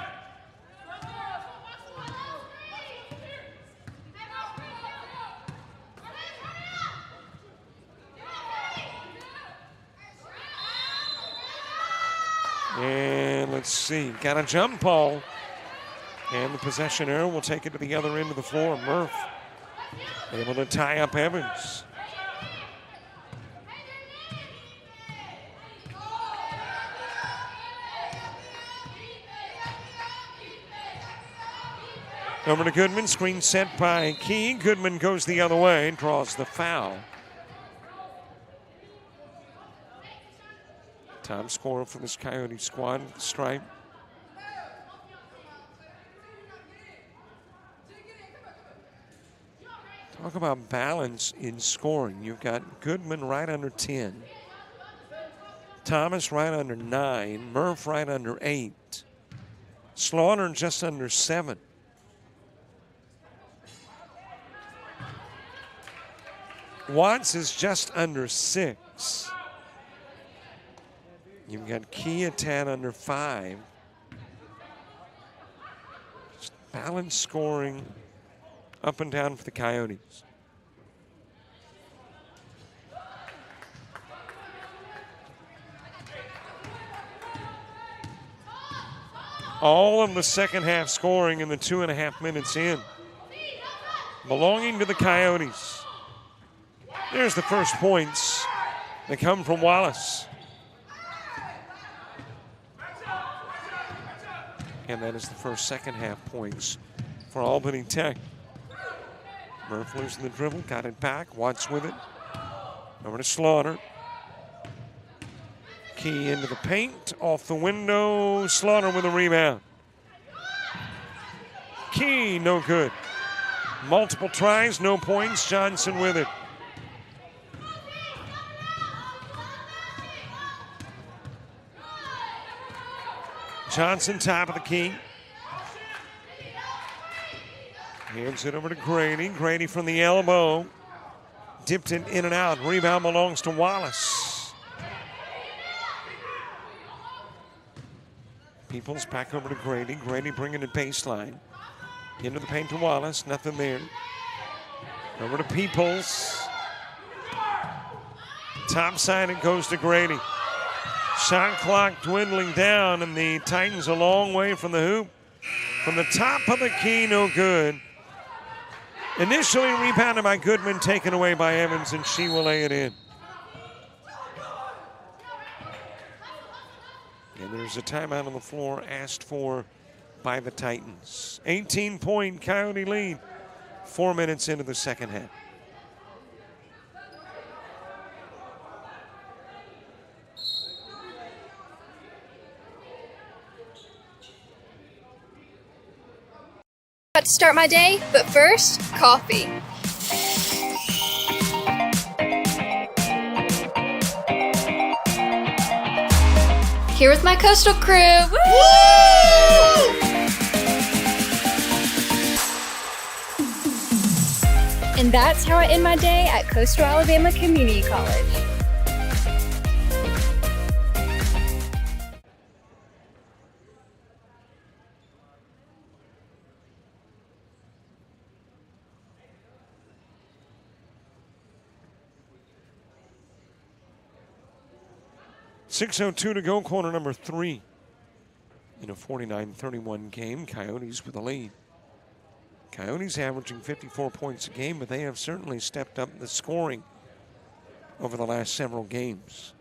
A: And let's see, got a jump ball. And the possession arrow will take it to the other end of the floor. Murph able to tie up Evans. Over to Goodman, screen set by Key. Goodman goes the other way, draws the foul. Top scorer for this Coyote squad, the stripe. Talk about balance in scoring. You've got Goodman right under 10. Thomas right under 9. Murph right under 8. Slaughter just under 7. Watts is just under 6. You've got Key a tad under 5. Just balanced scoring up and down for the Coyotes. All of the second half scoring in the 2.5 minutes in, belonging to the Coyotes. There's the first points. They come from Wallace. And that is the first second half points for Albany Tech. Murph losing the dribble, got it back. Watts with it. Over to Slaughter. Key into the paint, off the window. Slaughter with a rebound. Key, no good. Multiple tries, no points. Johnson with it. Johnson, top of the key. Hands it over to Grady. Grady from the elbow. Dipped it in and out. Rebound belongs to Wallace. Peoples back over to Grady. Grady bringing it baseline. Into the paint to Wallace. Nothing there. Over to Peoples. Top side it goes to Grady. Shot clock dwindling down, and the Titans a long way from the hoop. From the top of the key, no good. Initially rebounded by Goodman, taken away by Evans, and she will lay it in. And there's a timeout on the floor asked for by the Titans. 18-point Coyote lead, 4 minutes into the second half.
G: About to start my day, but first, coffee. Here with my coastal crew. Woo! And that's how I end my day at Coastal Alabama Community College.
A: .6:02 to go, quarter number 3. In a 49-31 game, Coyotes with a lead. Coyotes averaging 54 points a game, but they have certainly stepped up the scoring over the last several games.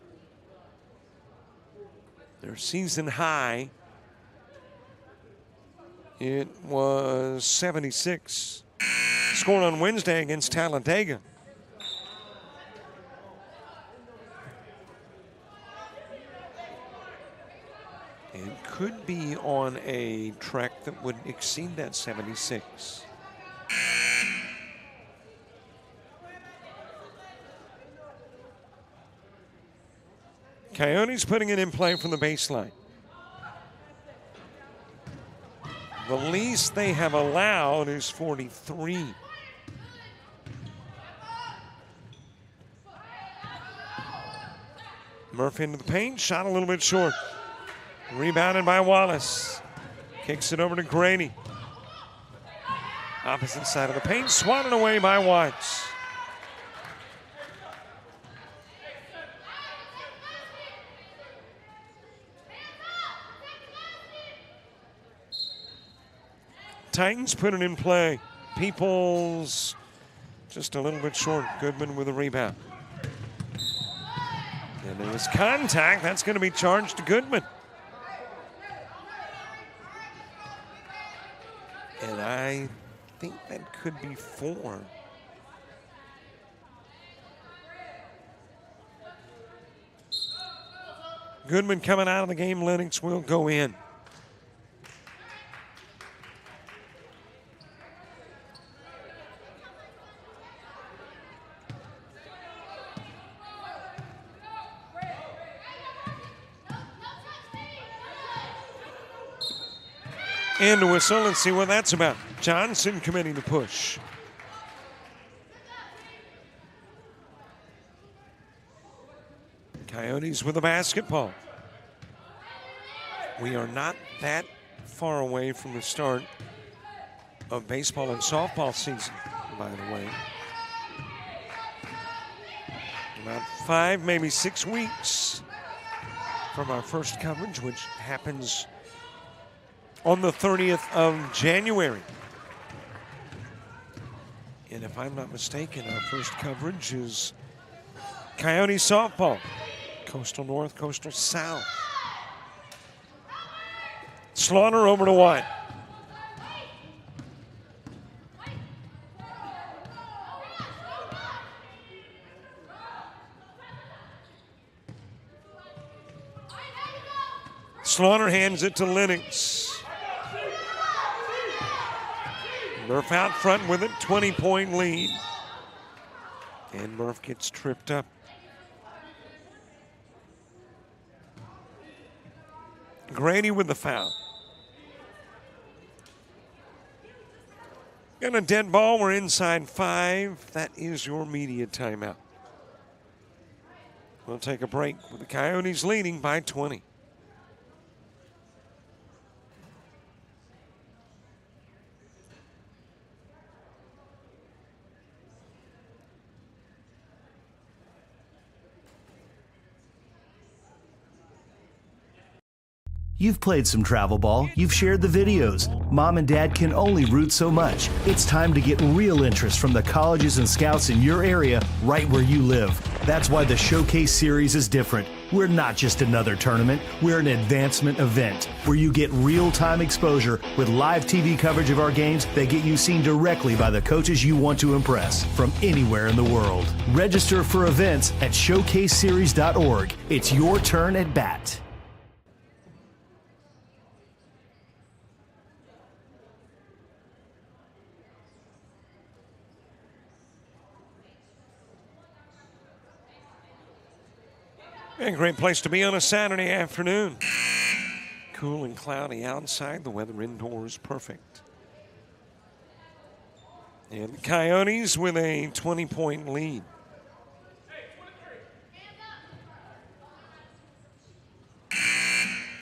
A: Their season high, it was 76. Scored on Wednesday against Talladega. It could be on a track that would exceed that 76. Coyotes putting it in play from the baseline. The least they have allowed is 43. Murphy into the paint, shot a little bit short. Rebounded by Wallace. Kicks it over to Grady. Opposite side of the paint, swatted away by Watts. Titans put it in play. Peoples just a little bit short. Goodman with a rebound. And there was contact. That's going to be charged to Goodman. And I think that could be 4. Goodman coming out of the game. Lennox will go in. And a whistle. Let's see what that's about. Johnson committing the push. Coyotes with a basketball. We are not that far away from the start of baseball and softball season, by the way. About 5, maybe 6 weeks from our first coverage, which happens on the 30th of January. And if I'm not mistaken, our first coverage is Coyote softball. Coastal North, Coastal South. Slaughter over to White. Slaughter hands it to Lennox. Murph out front with it, 20-point lead. And Murph gets tripped up. Grady with the foul. Got a dead ball, we're inside 5. That is your media timeout. We'll take a break with the Coyotes leading by 20.
H: You've played some travel ball, you've shared the videos. Mom and Dad can only root so much. It's time to get real interest from the colleges and scouts in your area, right where you live. That's why the Showcase Series is different. We're not just another tournament, we're an advancement event where you get real-time exposure with live TV coverage of our games that get you seen directly by the coaches you want to impress from anywhere in the world. Register for events at showcaseseries.org. It's your turn at bat.
A: A great place to be on a Saturday afternoon. Cool and cloudy outside. The weather indoors perfect. And the Coyotes with a 20-point lead.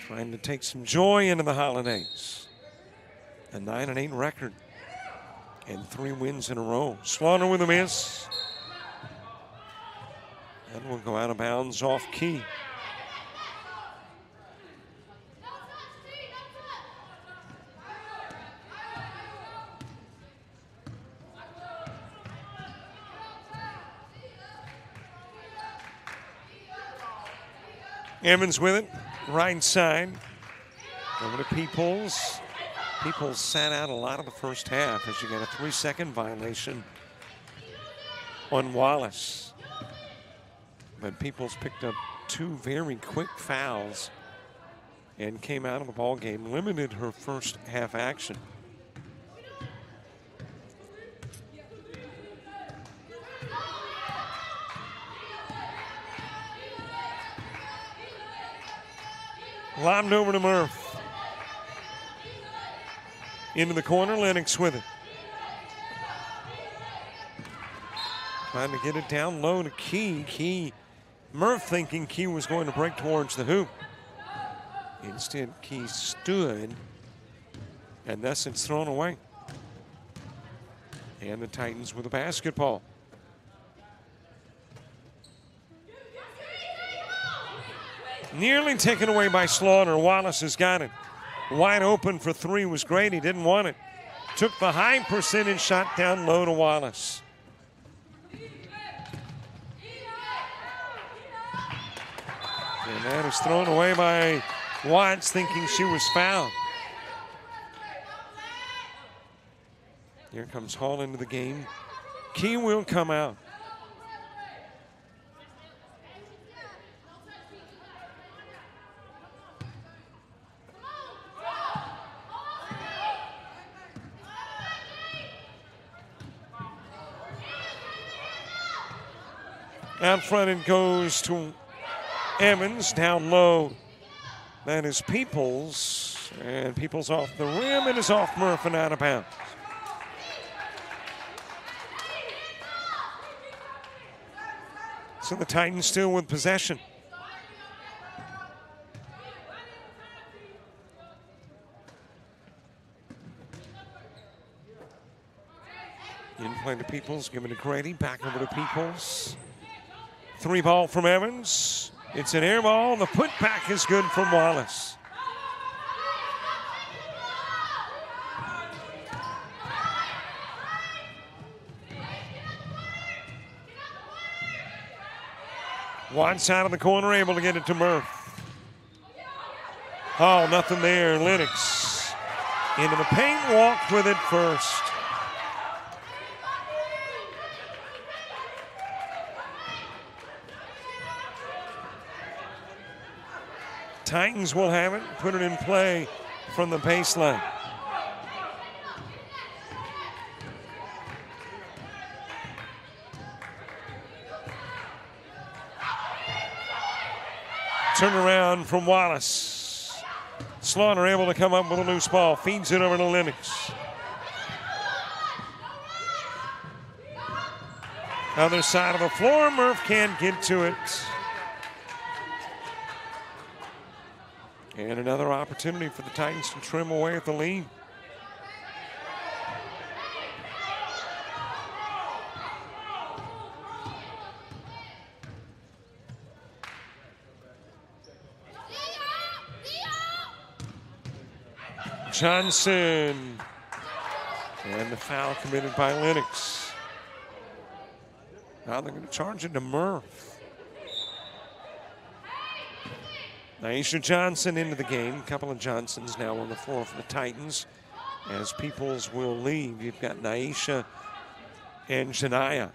A: Trying to take some joy into the holidays. A 9-8 record. And 3 wins in a row. Slaughter with a miss. And will go out of bounds off key. Evans with it, right side. Over to Peoples. Peoples sat out a lot of the first half as you got a 3-second violation on Wallace. But Peoples picked up 2 very quick fouls and came out of the ball game, limited her first half action. Lobbed over to Murph. Into the corner, Lennox with it. Trying to get it down low to Key. Murph thinking Key was going to break towards the hoop. Instead, Key stood, and thus it's thrown away. And the Titans with a basketball. Nearly taken away by Slaughter. Wallace has got it. Wide open for 3 was great. He didn't want it. Took the high percentage shot down low to Wallace. And that is thrown away by Watts, thinking she was fouled. Here comes Hall into the game. Key will come out. Out front it goes to Evans, down low. That is Peoples, and Peoples off the rim. It is off Murph and out of bounds. So the Titans still with possession. In play to Peoples, give it to Grady, back over to Peoples. 3 ball from Evans. It's an air ball. The putback is good from Wallace. One side of the corner, able to get it to Murph. Oh, nothing there. Lennox into the paint, walked with it first. Titans will have it, put it in play from the baseline. Turn around from Wallace. Slaughter able to come up with a loose ball, feeds it over to Lennox. Other side of the floor, Murph can't get to it. And another opportunity for the Titans to trim away at the lead. Johnson. And the foul committed by Lennox. Now they're going to charge it to Murph. Naisha Johnson into the game. A couple of Johnsons now on the floor for the Titans as Peoples will leave. You've got Naisha and Janaya.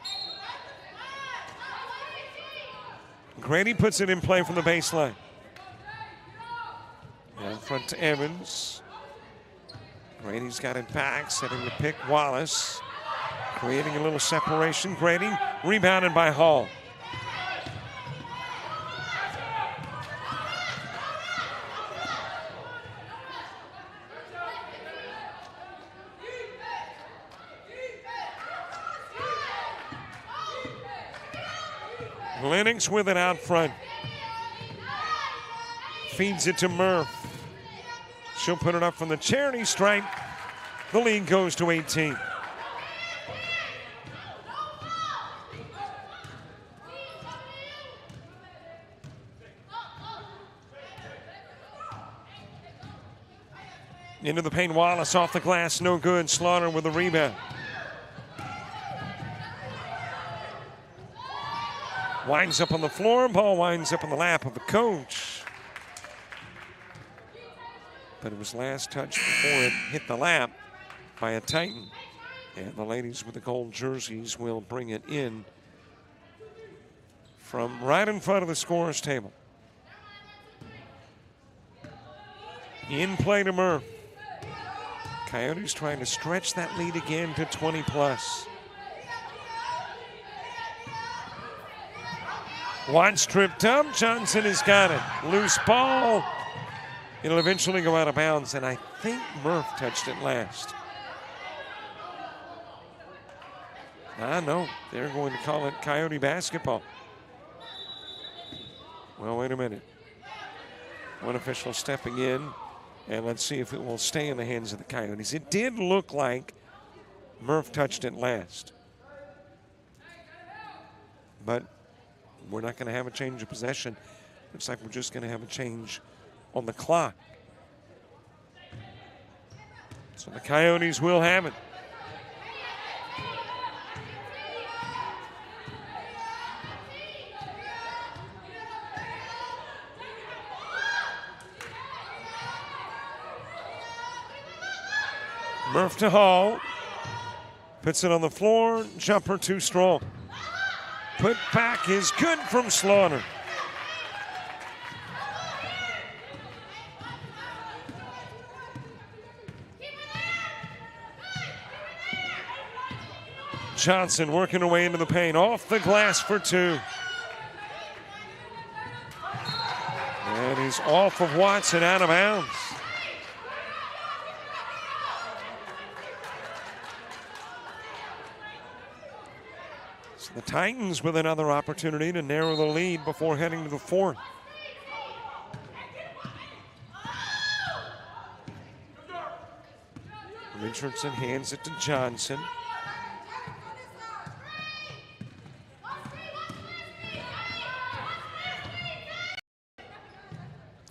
A: Grady puts it in play from the baseline. Down front to Evans. Grady's got it back, setting the pick. Wallace creating a little separation. Grady rebounded by Hall. Lennox with it out front. Feeds it to Murph. She'll put it up from the charity stripe. The lead goes to 18. Into the paint, Wallace off the glass, no good. Slaughter with the rebound. Winds up on the floor, ball winds up on the lap of the coach. but it was last touched before it hit the lap by a Titan. And the ladies with the gold jerseys will bring it in from right in front of the scorer's table. In play to Murph. Coyotes trying to stretch that lead again to 20 plus. Watts tripped up. Johnson has got it. Loose ball. It'll eventually go out of bounds, and I think Murph touched it last. No, they're going to call it Coyote basketball. Well, wait a minute. One official stepping in, and let's see if it will stay in the hands of the Coyotes. It did look like Murph touched it last. But we're not going to have a change of possession. Looks like we're just going to have a change on the clock. So the Coyotes will have it. Murph to Hall. Puts it on the floor. Jumper too strong. Put back is good from Slaughter. Johnson working away into the paint. Off the glass for two. And he's off of Watson, out of bounds. So the Titans with another opportunity to narrow the lead before heading to the fourth. Richardson hands it to Johnson.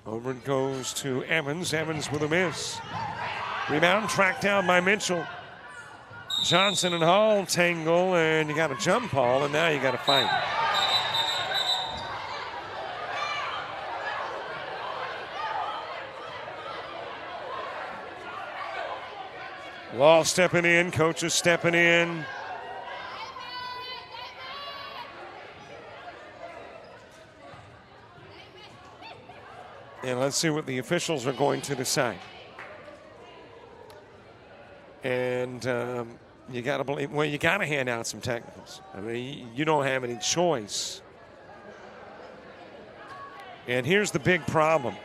A: Over it goes to Evans. Evans with a miss. Rebound tracked down by Mitchell. Johnson and Hall tangle, and you got a jump ball, and now you got to fight. Law stepping in, coaches stepping in. And let's see what the officials are going to decide. And you got to believe, well, you got to hand out some technicals. I mean, you don't have any choice. And here's the big problem.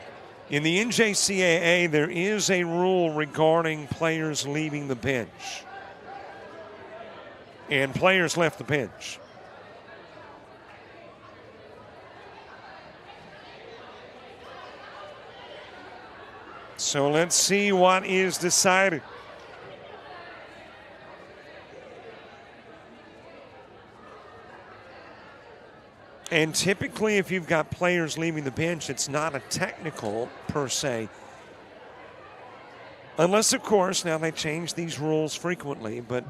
A: In the NJCAA, there is a rule regarding players leaving the bench. And players left the bench. So let's see what is decided. And typically, if you've got players leaving the bench, it's not a technical per se. Unless, of course, now they change these rules frequently, but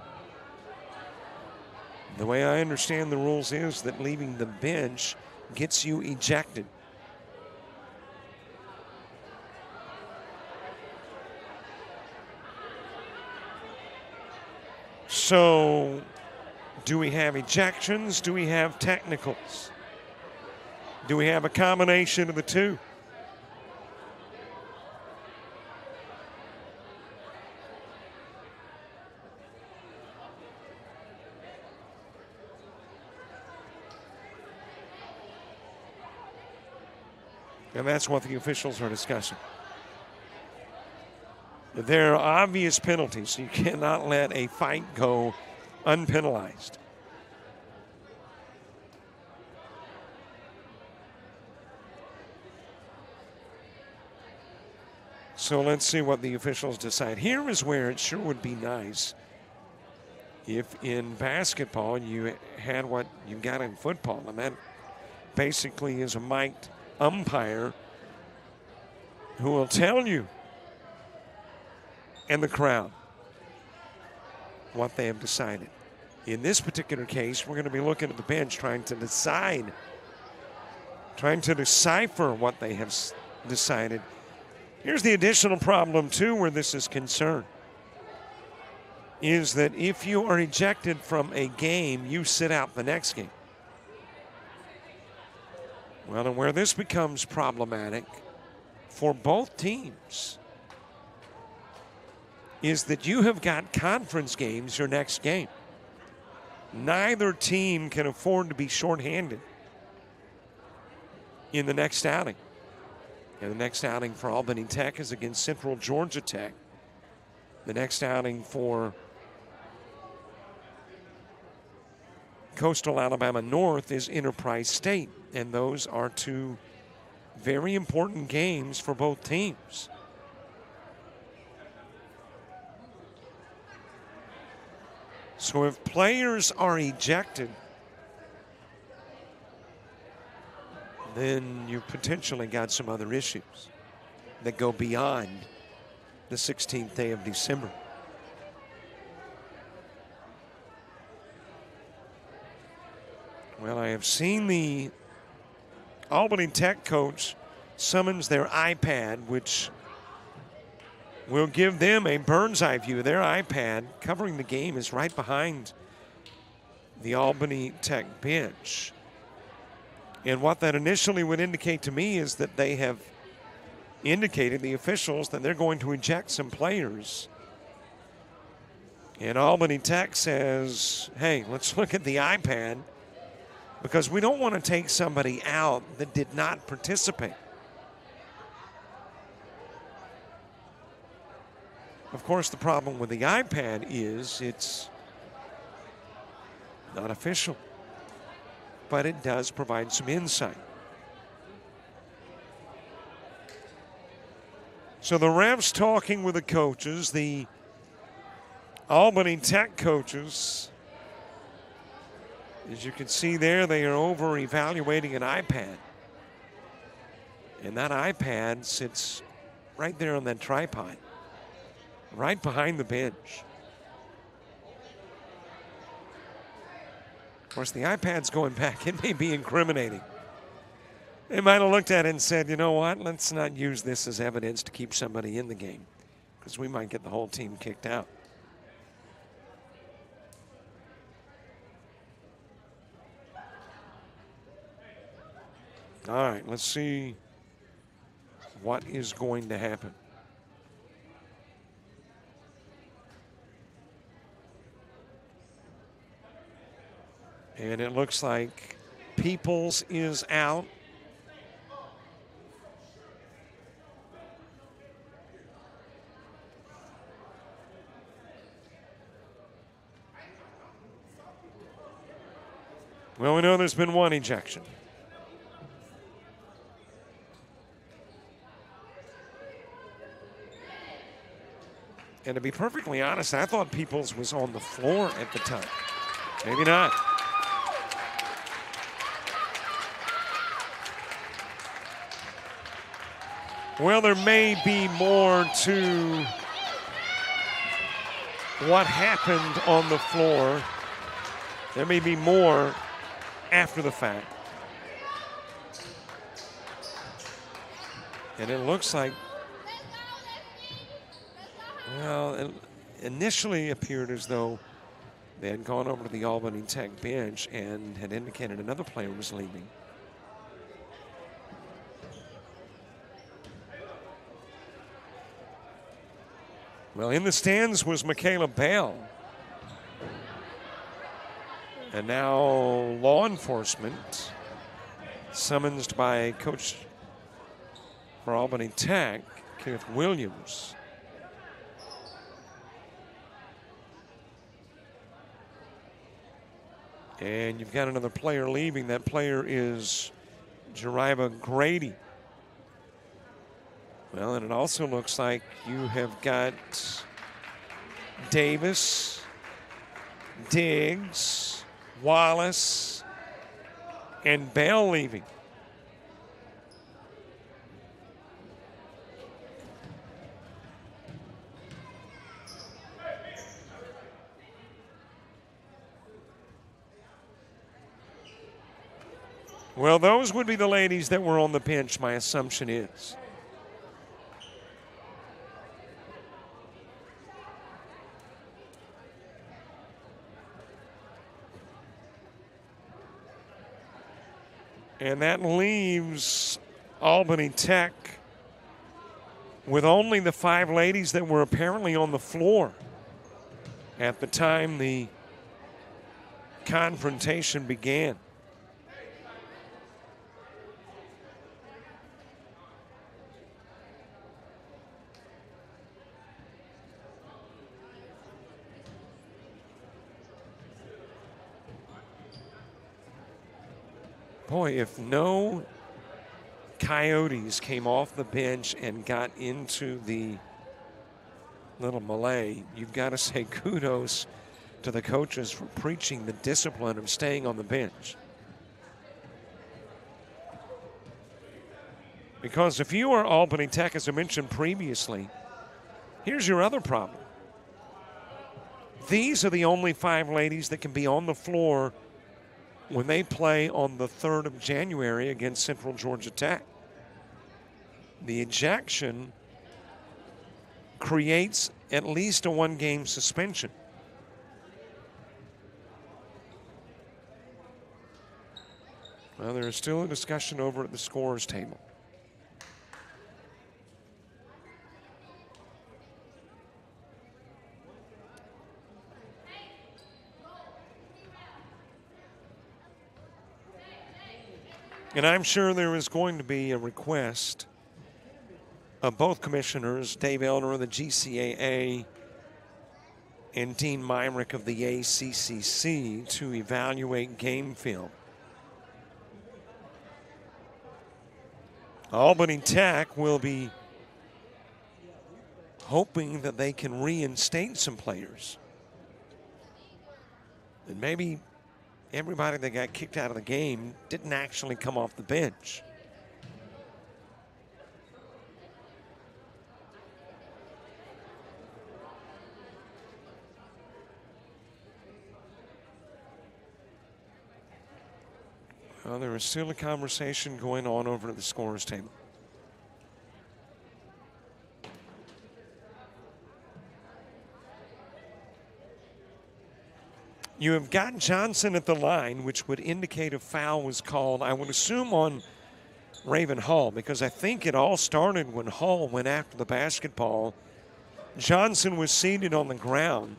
A: the way I understand the rules is that leaving the bench gets you ejected. So, do we have ejections? Do we have technicals? Do we have a combination of the two? And that's what the officials are discussing. There are obvious penalties. You cannot let a fight go unpenalized. So let's see what the officials decide. Here is where it sure would be nice if in basketball you had what you got in football, and that basically is a mic'd umpire who will tell you and the crowd what they have decided. In this particular case, we're going to be looking at the bench trying to decipher what they have decided Here's the additional problem, too, where this is concerned, is that if you are ejected from a game, you sit out the next game. Well, and where this becomes problematic for both teams is that you have got conference games your next game. Neither team can afford to be shorthanded in the next outing. And the next outing for Albany Tech is against Central Georgia Tech. The next outing for Coastal Alabama North is Enterprise State. And those are two very important games for both teams. So if players are ejected, then you've potentially got some other issues that go beyond the 16th day of December. Well, I have seen the Albany Tech coach summons their iPad, which will give them a bird's eye view. Their iPad covering the game is right behind the Albany Tech bench. And what that initially would indicate to me is that they have indicated, the officials, that they're going to eject some players. And Albany Tech says, hey, let's look at the iPad because we don't want to take somebody out that did not participate. Of course, the problem with the iPad is it's not official, but it does provide some insight. So the refs talking with the coaches, the Albany Tech coaches, as you can see there, they are over evaluating an iPad. And that iPad sits right there on that tripod, right behind the bench. Of course, the iPad's going back. It may be incriminating. They might have looked at it and said, you know what, let's not use this as evidence to keep somebody in the game because we might get the whole team kicked out. All right, let's see what is going to happen. And it looks like Peoples is out. Well, we know there's been one ejection. And to be perfectly honest, I thought Peoples was on the floor at the time. Maybe not. Well, there may be more to what happened on the floor. There may be more after the fact. And it looks like, well, it initially appeared as though they had gone over to the Albany Tech bench and had indicated another player was leaving. Well, in the stands was Michaela Bell. And now law enforcement, summoned by coach for Albany Tech, Kenneth Williams. And you've got another player leaving. That player is Jeriva Grady. Well, and it also looks like you have got Davis, Diggs, Wallace, and Bell leaving. Well, those would be the ladies that were on the bench, my assumption is. And that leaves Albany Tech with only the 5 ladies that were apparently on the floor at the time the confrontation began. Boy, if no Coyotes came off the bench and got into the little melee, you've got to say kudos to the coaches for preaching the discipline of staying on the bench. Because if you are Albany Tech, as I mentioned previously, here's your other problem. These are the only 5 ladies that can be on the floor when they play on the 3rd of January against Central Georgia Tech. The ejection creates at least a 1-game suspension. Well, there is still a discussion over at the scorer's table. And I'm sure there is going to be a request of both commissioners, Dave Elder of the GCAA and Dean Myrick of the ACCC, to evaluate game film. Albany Tech will be hoping that they can reinstate some players. And maybe everybody that got kicked out of the game didn't actually come off the bench. Well, there is still a conversation going on over at the scorer's table. You have got Johnson at the line, which would indicate a foul was called, I would assume, on Raven Hall, because I think it all started when Hall went after the basketball. Johnson was seated on the ground,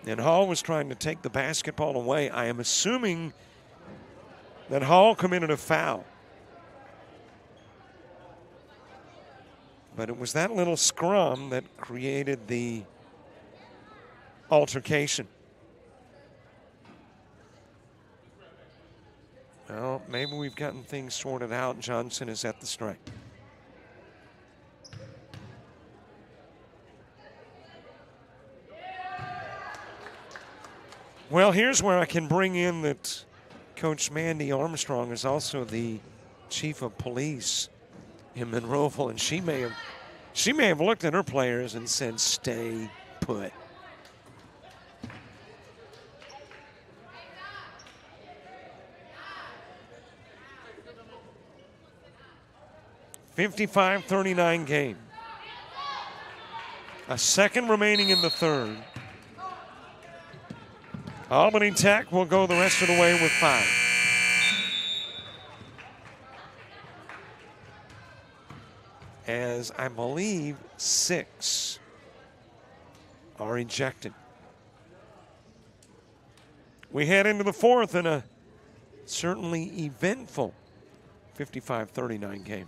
A: and Hall was trying to take the basketball away. I am assuming that Hall committed a foul. But it was that little scrum that created the altercation. Well, maybe we've gotten things sorted out. Johnson is at the strike. Well, here's where I can bring in that Coach Mandy Armstrong is also the chief of police in Monroeville, and she may have looked at her players and said, "Stay put." .55-39 game. A second remaining in the third. Albany Tech will go the rest of the way with 5. As I believe 6 are ejected. We head into the fourth in a certainly eventful 55-39 game.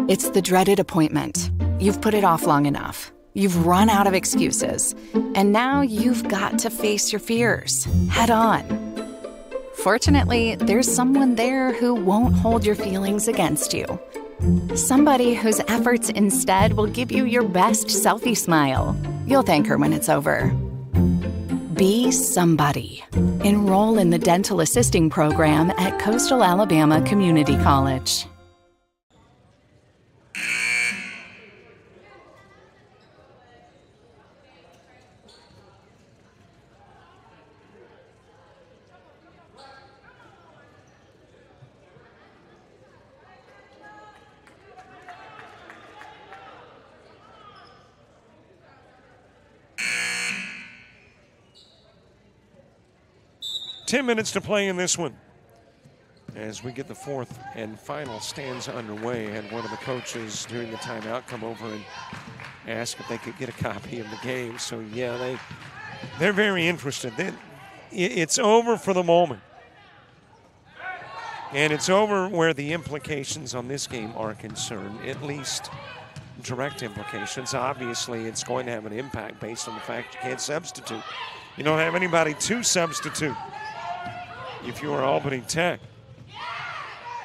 B: It's the dreaded appointment. You've put it off long enough. You've run out of excuses. And now you've got to face your fears head on. Fortunately, there's someone there who won't hold your feelings against you. Somebody whose efforts instead will give you your best selfie smile. You'll thank her when it's over. Be somebody. Enroll in the dental assisting program at Coastal Alabama Community College.
A: 10 minutes to play in this one. As we get the fourth and final stanza underway, had one of the coaches during the timeout come over and ask if they could get a copy of the game. So, yeah, they're very interested. It's over for the moment. And it's over where the implications on this game are concerned, at least direct implications. Obviously, it's going to have an impact based on the fact you can't substitute. You don't have anybody to substitute if you are Albany Tech.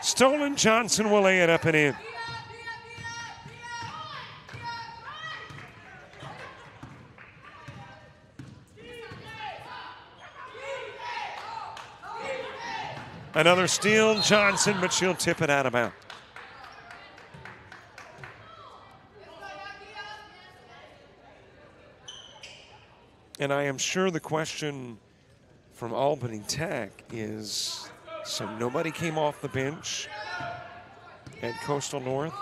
A: Stolen Johnson will lay it up and in. Another steal, Johnson, but she'll tip it out of bounds. And I am sure the question from Albany Tech is, so nobody came off the bench at Coastal North.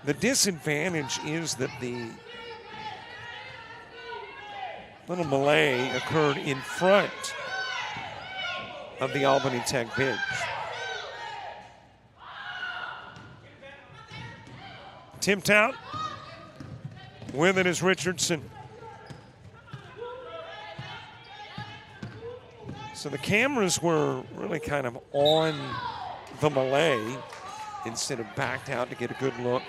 A: The disadvantage is that the little melee occurred in front of the Albany Tech bench. Tipped out. With it is Richardson. So the cameras were really kind of on the melee instead of backed out to get a good look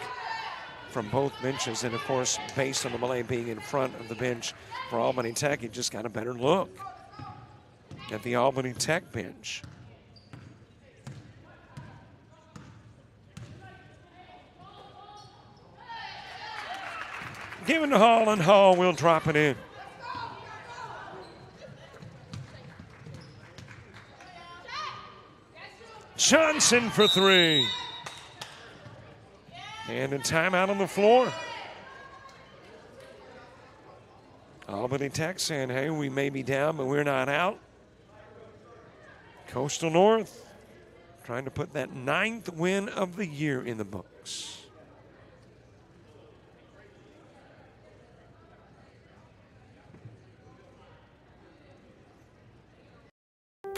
A: from both benches. And of course, based on the melee being in front of the bench for Albany Tech, you just got a better look at the Albany Tech bench. Given to Hall, and Hall will drop it in. Johnson for three. And a timeout on the floor. Albany Tech saying, hey, we may be down, but we're not out. Coastal North trying to put that 9th win of the year in the books.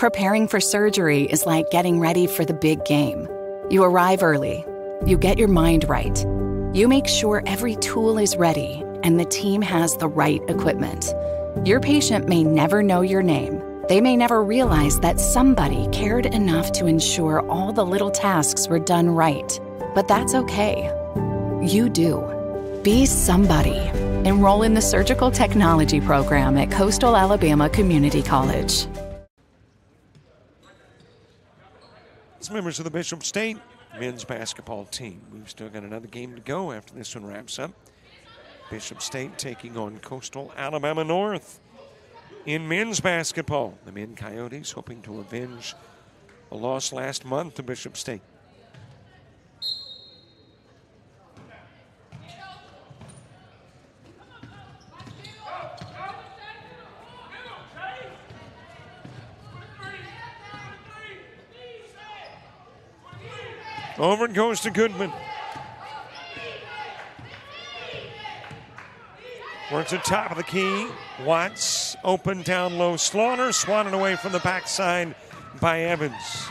B: Preparing for surgery is like getting ready for the big game. You arrive early. You get your mind right. You make sure every tool is ready and the team has the right equipment. Your patient may never know your name. They may never realize that somebody cared enough to ensure all the little tasks were done right. But that's okay. You do. Be somebody. Enroll in the Surgical Technology program at Coastal Alabama Community College.
A: As members of the Bishop State men's basketball team, we've still got another game to go after this one wraps up. Bishop State taking on Coastal Alabama North. In men's basketball, the men Coyotes hoping to avenge a loss last month to Bishop State. Over it goes to Goodman. Works at top of the key. Watts open down low. Slaughter swatted away from the backside by Evans.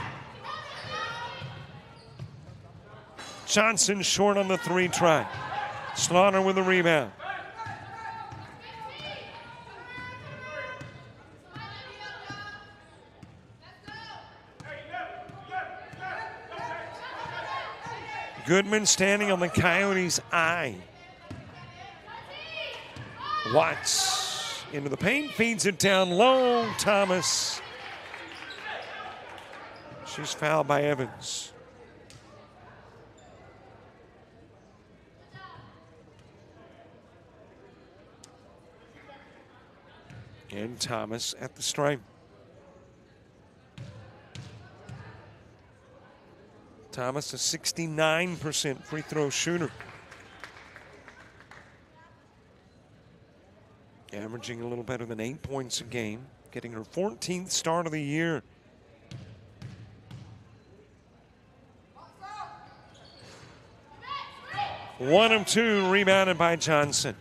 A: Johnson short on the three try. Slaughter with the rebound. Goodman standing on the Coyotes' eye. Watts into the paint, feeds it down low. Thomas. She's fouled by Evans. And Thomas at the stripe. Thomas, a 69% free throw shooter. Averaging a little better than 8 points a game. Getting her 14th start of the year. One of two, rebounded by Johnson.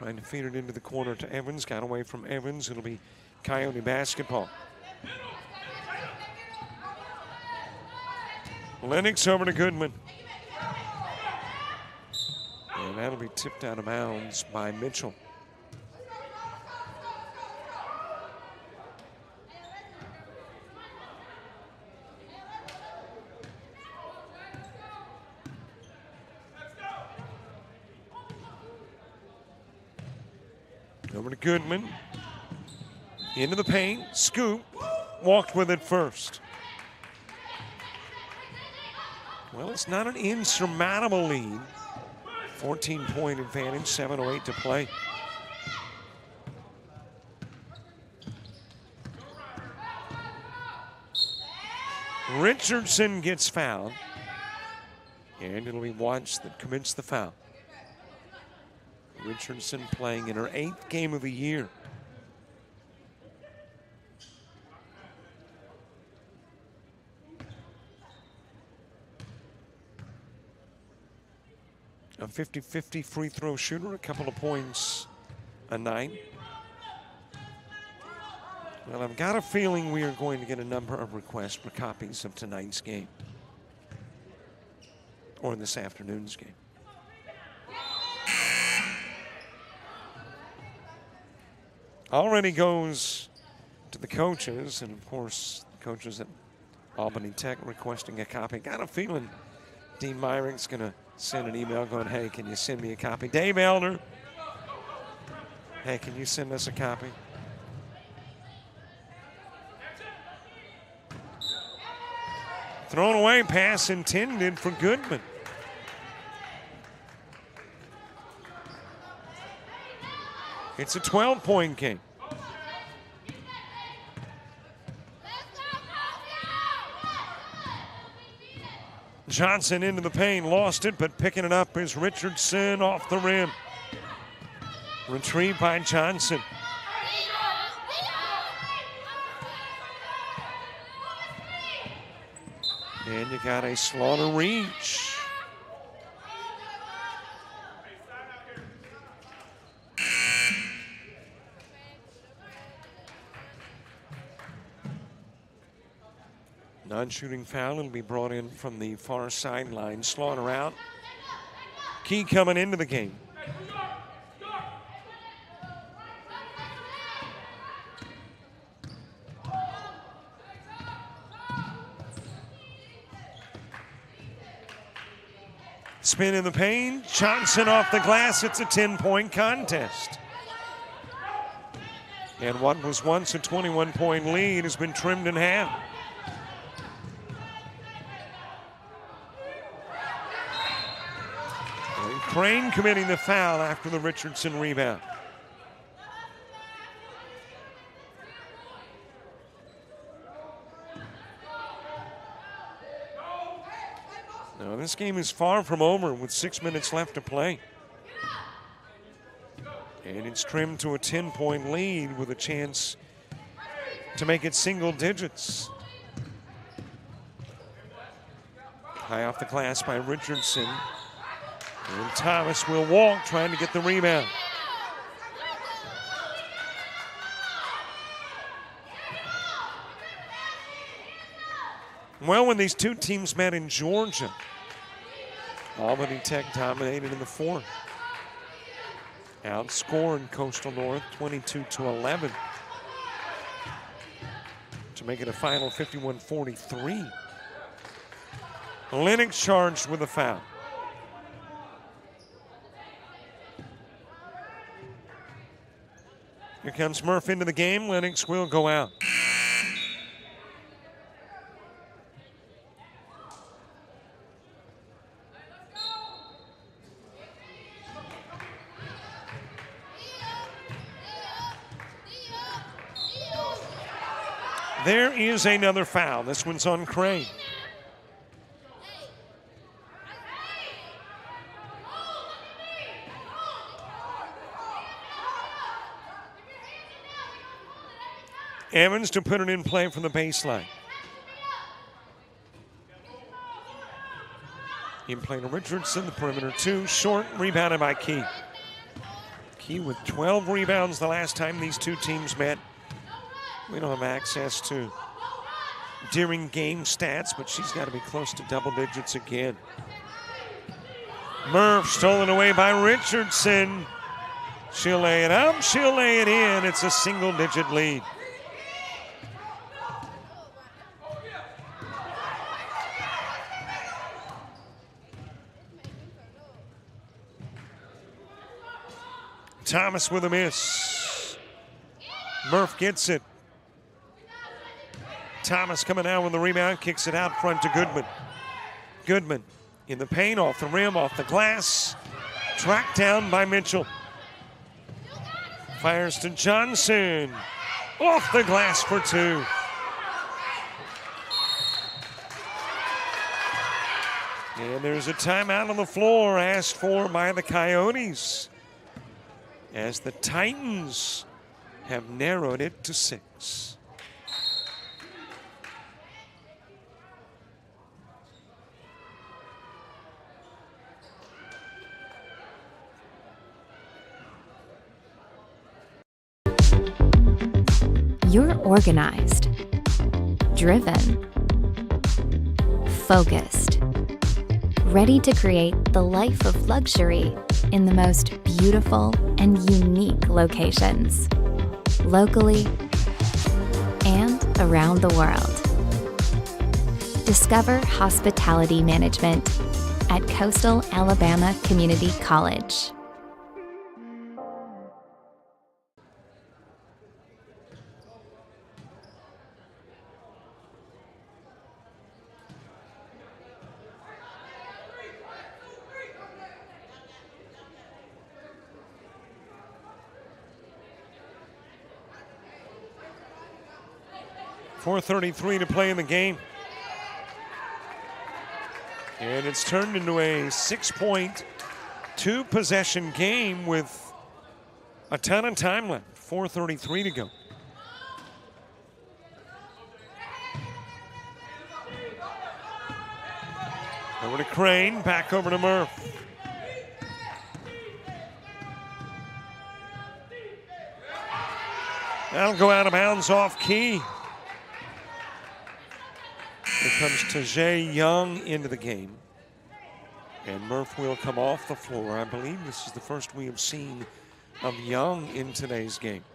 A: Trying to feed it into the corner to Evans. Got away from Evans. It'll be Coyote basketball. Lennox over to Goodman. And that'll be tipped out of bounds by Mitchell. Over to Goodman. Into the paint. Scoop. Walked with it first. Well, it's not an insurmountable lead. 14-point advantage, 7:08 to play. Richardson gets fouled. And it'll be Watts that commits the foul. Richardson playing in her 8th game of the year. A 50-50 free throw shooter, a couple of points a night. Well, I've got a feeling we are going to get a number of requests for copies of tonight's game. Or this afternoon's game. Already goes to the coaches, and of course, the coaches at Albany Tech requesting a copy. Got a feeling Dean Myrick's going to send an email going, hey, can you send me a copy? Dave Elder, hey, can you send us a copy? Thrown away, pass intended for Goodman. It's a 12-point game. Johnson into the paint, lost it, but picking it up is Richardson off the rim. Retrieved by Johnson. And you got a Slaughter reach. Non-shooting foul will be brought in from the far sideline. Slaughter out. Key coming into the game. Spin in the paint. Johnson off the glass. It's a 10-point contest. And what was once a 21-point lead has been trimmed in half. Crane committing the foul after the Richardson rebound. Now this game is far from over with 6 minutes left to play. And it's trimmed to a 10-point lead with a chance to make it single digits. High off the glass by Richardson. And Thomas will walk, trying to get the rebound. Well, when these two teams met in Georgia, Albany Tech dominated in the fourth. Outscoring Coastal North 22-11 to make it a final 51-43. Lennox charged with a foul. Here comes Murph into the game. Lennox will go out. There is another foul. This one's on Crane. Evans to put it in play from the baseline. In play to Richardson, the perimeter two, short, rebounded by Key. Key with 12 rebounds the last time these two teams met. We don't have access to during game stats, but she's got to be close to double digits again. Murph stolen away by Richardson. She'll lay it up, she'll lay it in. It's a single-digit lead. Thomas with a miss. Murph gets it. Thomas coming out with the rebound, kicks it out front to Goodman. Goodman in the paint, off the rim, off the glass. Tracked down by Mitchell. Fires to Johnson. Off the glass for two. And there's a timeout on the floor asked for by the Coyotes, as the Titans have narrowed it to 6.
C: You're organized, driven, focused, ready to create the life of luxury in the most beautiful and unique locations, locally and around the world. Discover hospitality management at Coastal Alabama Community College.
A: .433 to play in the game. And it's turned into a 6-point, 2-possession game with a ton of time left. 4:33 to go. Over to Crane, back over to Murph. That'll go out of bounds off Key. Here comes Tajay Young into the game. And Murph will come off the floor. I believe this is the first we have seen of Young in today's game.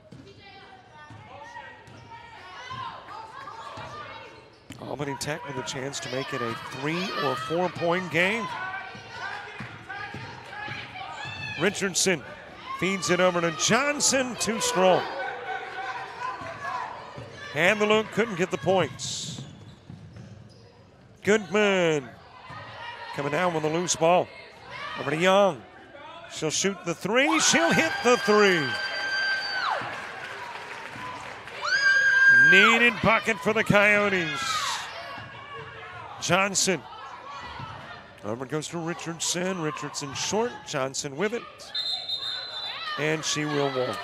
A: Albany Tech with a chance to make it a 3 or 4-point game. Richardson feeds it over to Johnson, too strong. And the look, couldn't get the points. Goodman coming down with a loose ball. Over to Young. She'll shoot the 3. She'll hit the 3. Needed bucket for the Coyotes. Johnson. Over goes to Richardson. Richardson short. Johnson with it. And she will walk.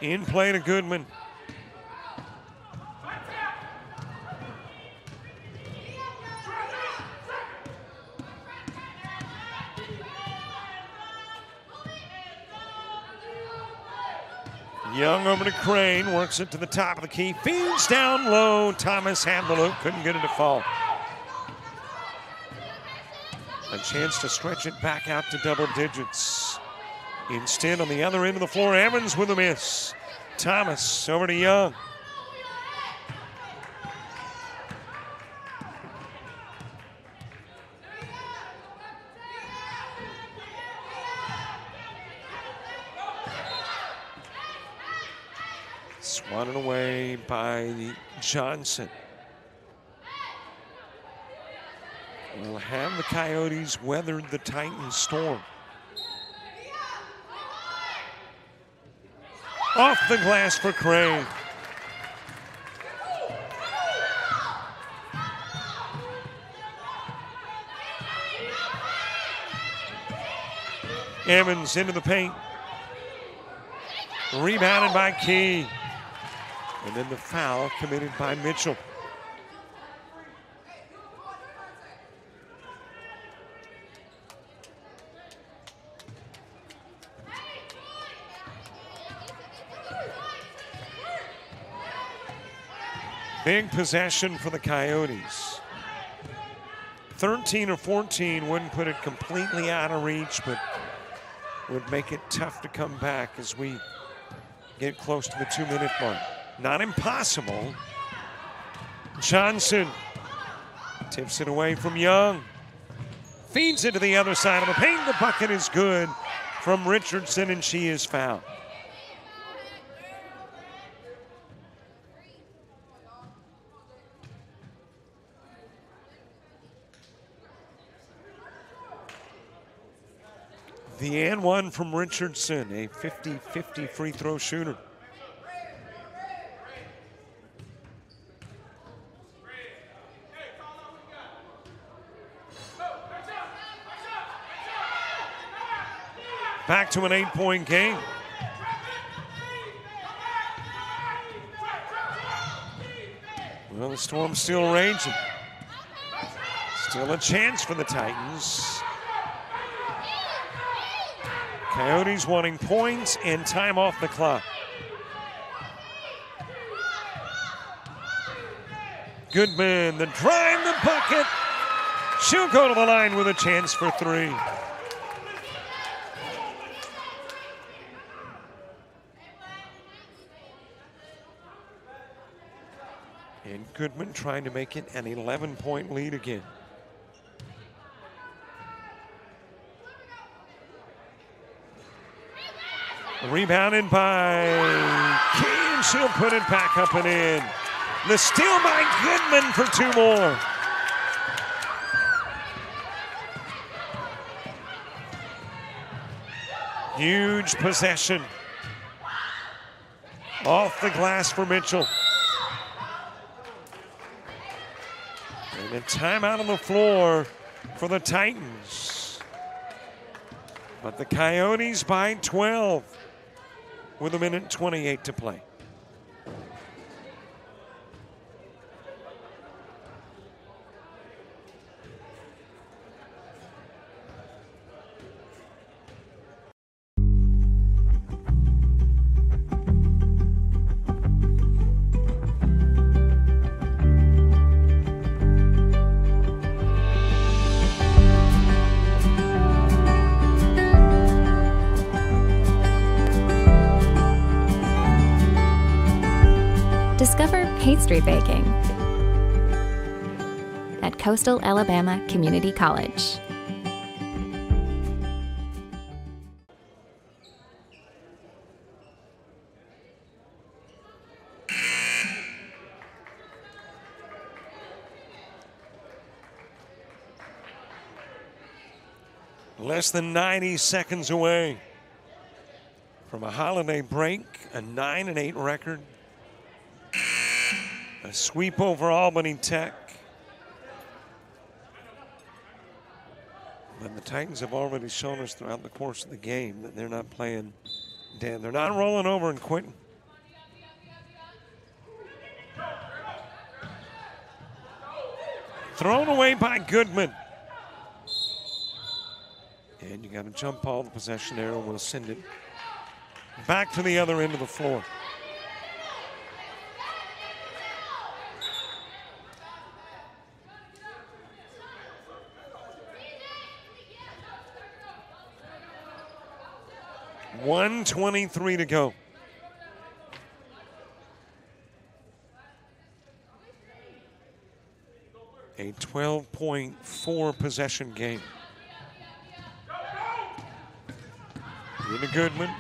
A: In play to Goodman. Young over to Crane, works it to the top of the key, feeds down low. Thomas had the look, couldn't get it to fall. A chance to stretch it back out to double digits. Instead, on the other end of the floor, Evans with a miss. Thomas over to Young. Swatted away by Johnson. Will have the Coyotes weathered the Titans' storm? Off the glass for Crane. Evans into the paint. Rebounded by Key. And then the foul committed by Mitchell. Big possession for the Coyotes. 13 or 14 wouldn't put it completely out of reach, but would make it tough to come back as we get close to the 2-minute mark. Not impossible. Johnson tips it away from Young. Feeds it to the other side of the paint. The bucket is good from Richardson, and she is fouled. The and one from Richardson, a 50-50 free throw shooter. Back to an 8-point game. Well, the Storm's still raging. Still a chance for the Titans. Coyotes wanting points and time off the clock. Goodman, the drive, the bucket. She'll go to the line with a chance for 3. And Goodman trying to make it an 11-point lead again. Rebounded by Key, and she'll put it back up and in. The steal by Goodman for 2 more. Huge possession. Off the glass for Mitchell. And a timeout on the floor for the Titans. But the Coyotes by 12 with 1:28 to play.
C: Discover pastry baking at Coastal Alabama Community College.
A: Less than 90 seconds away from a holiday break, a 9-8 record. A sweep over Albany Tech. But the Titans have already shown us throughout the course of the game that they're not playing dead. They're not rolling over and quitting. Thrown away by Goodman. And you got to jump ball. The possession arrow will send it back to the other end of the floor. .123 to go. A 12.4 possession game. Into Goodman.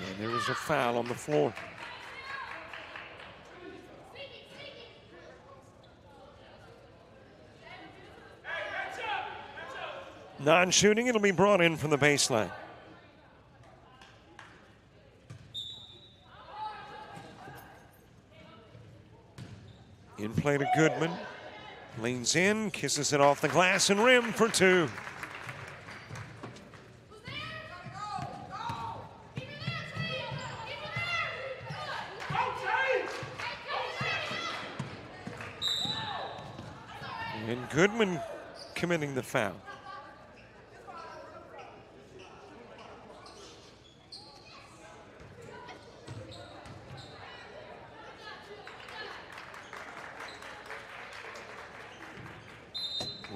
A: And there was a foul on the floor. Non-shooting, it'll be brought in from the baseline. In play to Goodman. Leans in, kisses it off the glass and rim for 2. And Goodman committing the foul.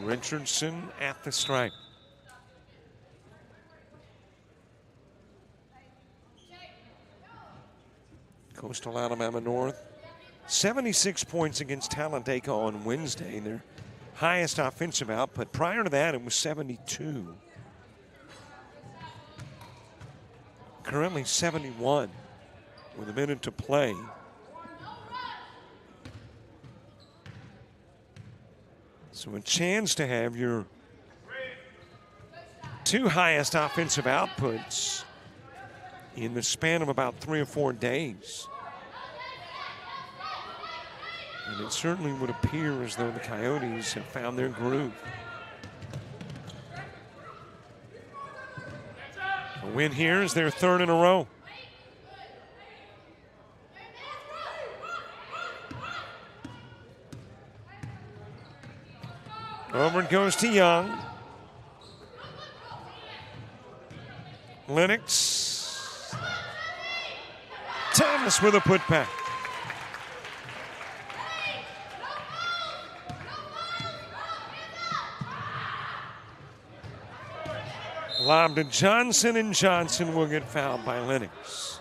A: Richardson at the stripe. Coastal Alabama North, 76 points against Talladega on Wednesday, their highest offensive output. Prior to that, it was 72. Currently 71 with a minute to play. So a chance to have your two highest offensive outputs in the span of about 3 or 4 days. And it certainly would appear as though the Coyotes have found their groove. A win here is their third in a row. Over it goes to Young. Lennox. Thomas with a putback. Lob to Johnson, and Johnson will get fouled by Lennox.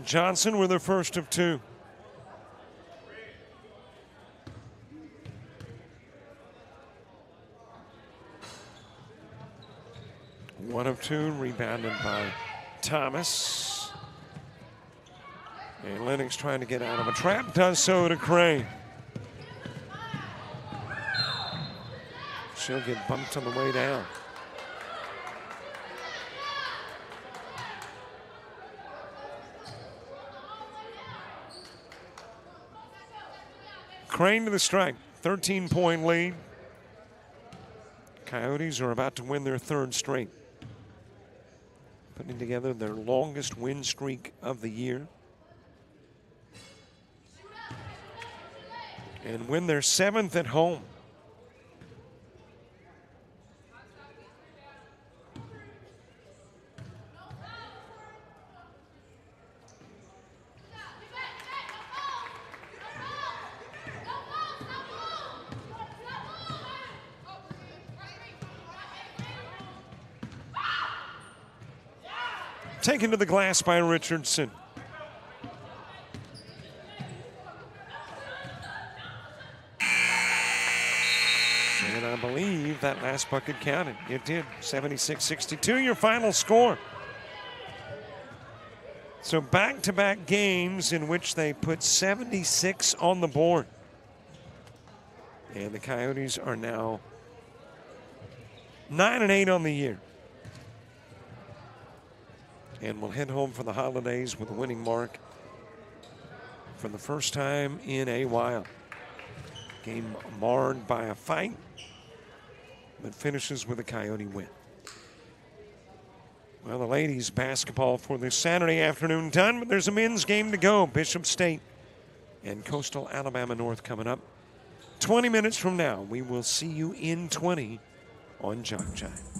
A: Johnson with her first of 2. One of 2, rebounded by Thomas. And Lennox trying to get out of a trap, does so to Crane. She'll get bumped on the way down. Crane to the strike, 13-point lead. Coyotes are about to win their 3rd straight, putting together their longest win streak of the year. And win their 7th at home. Taken to the glass by Richardson. And I believe that last bucket counted. It did. 76-62, your final score. So back-to-back games in which they put 76 on the board. And the Coyotes are now 9-8 on the year. And will head home for the holidays with a winning mark for the first time in a while. Game marred by a fight, but finishes with a Coyote win. Well, the ladies basketball for this Saturday afternoon done, but there's a men's game to go. Bishop State and Coastal Alabama North coming up. 20 minutes from now, we will see you in 20 on JockJive.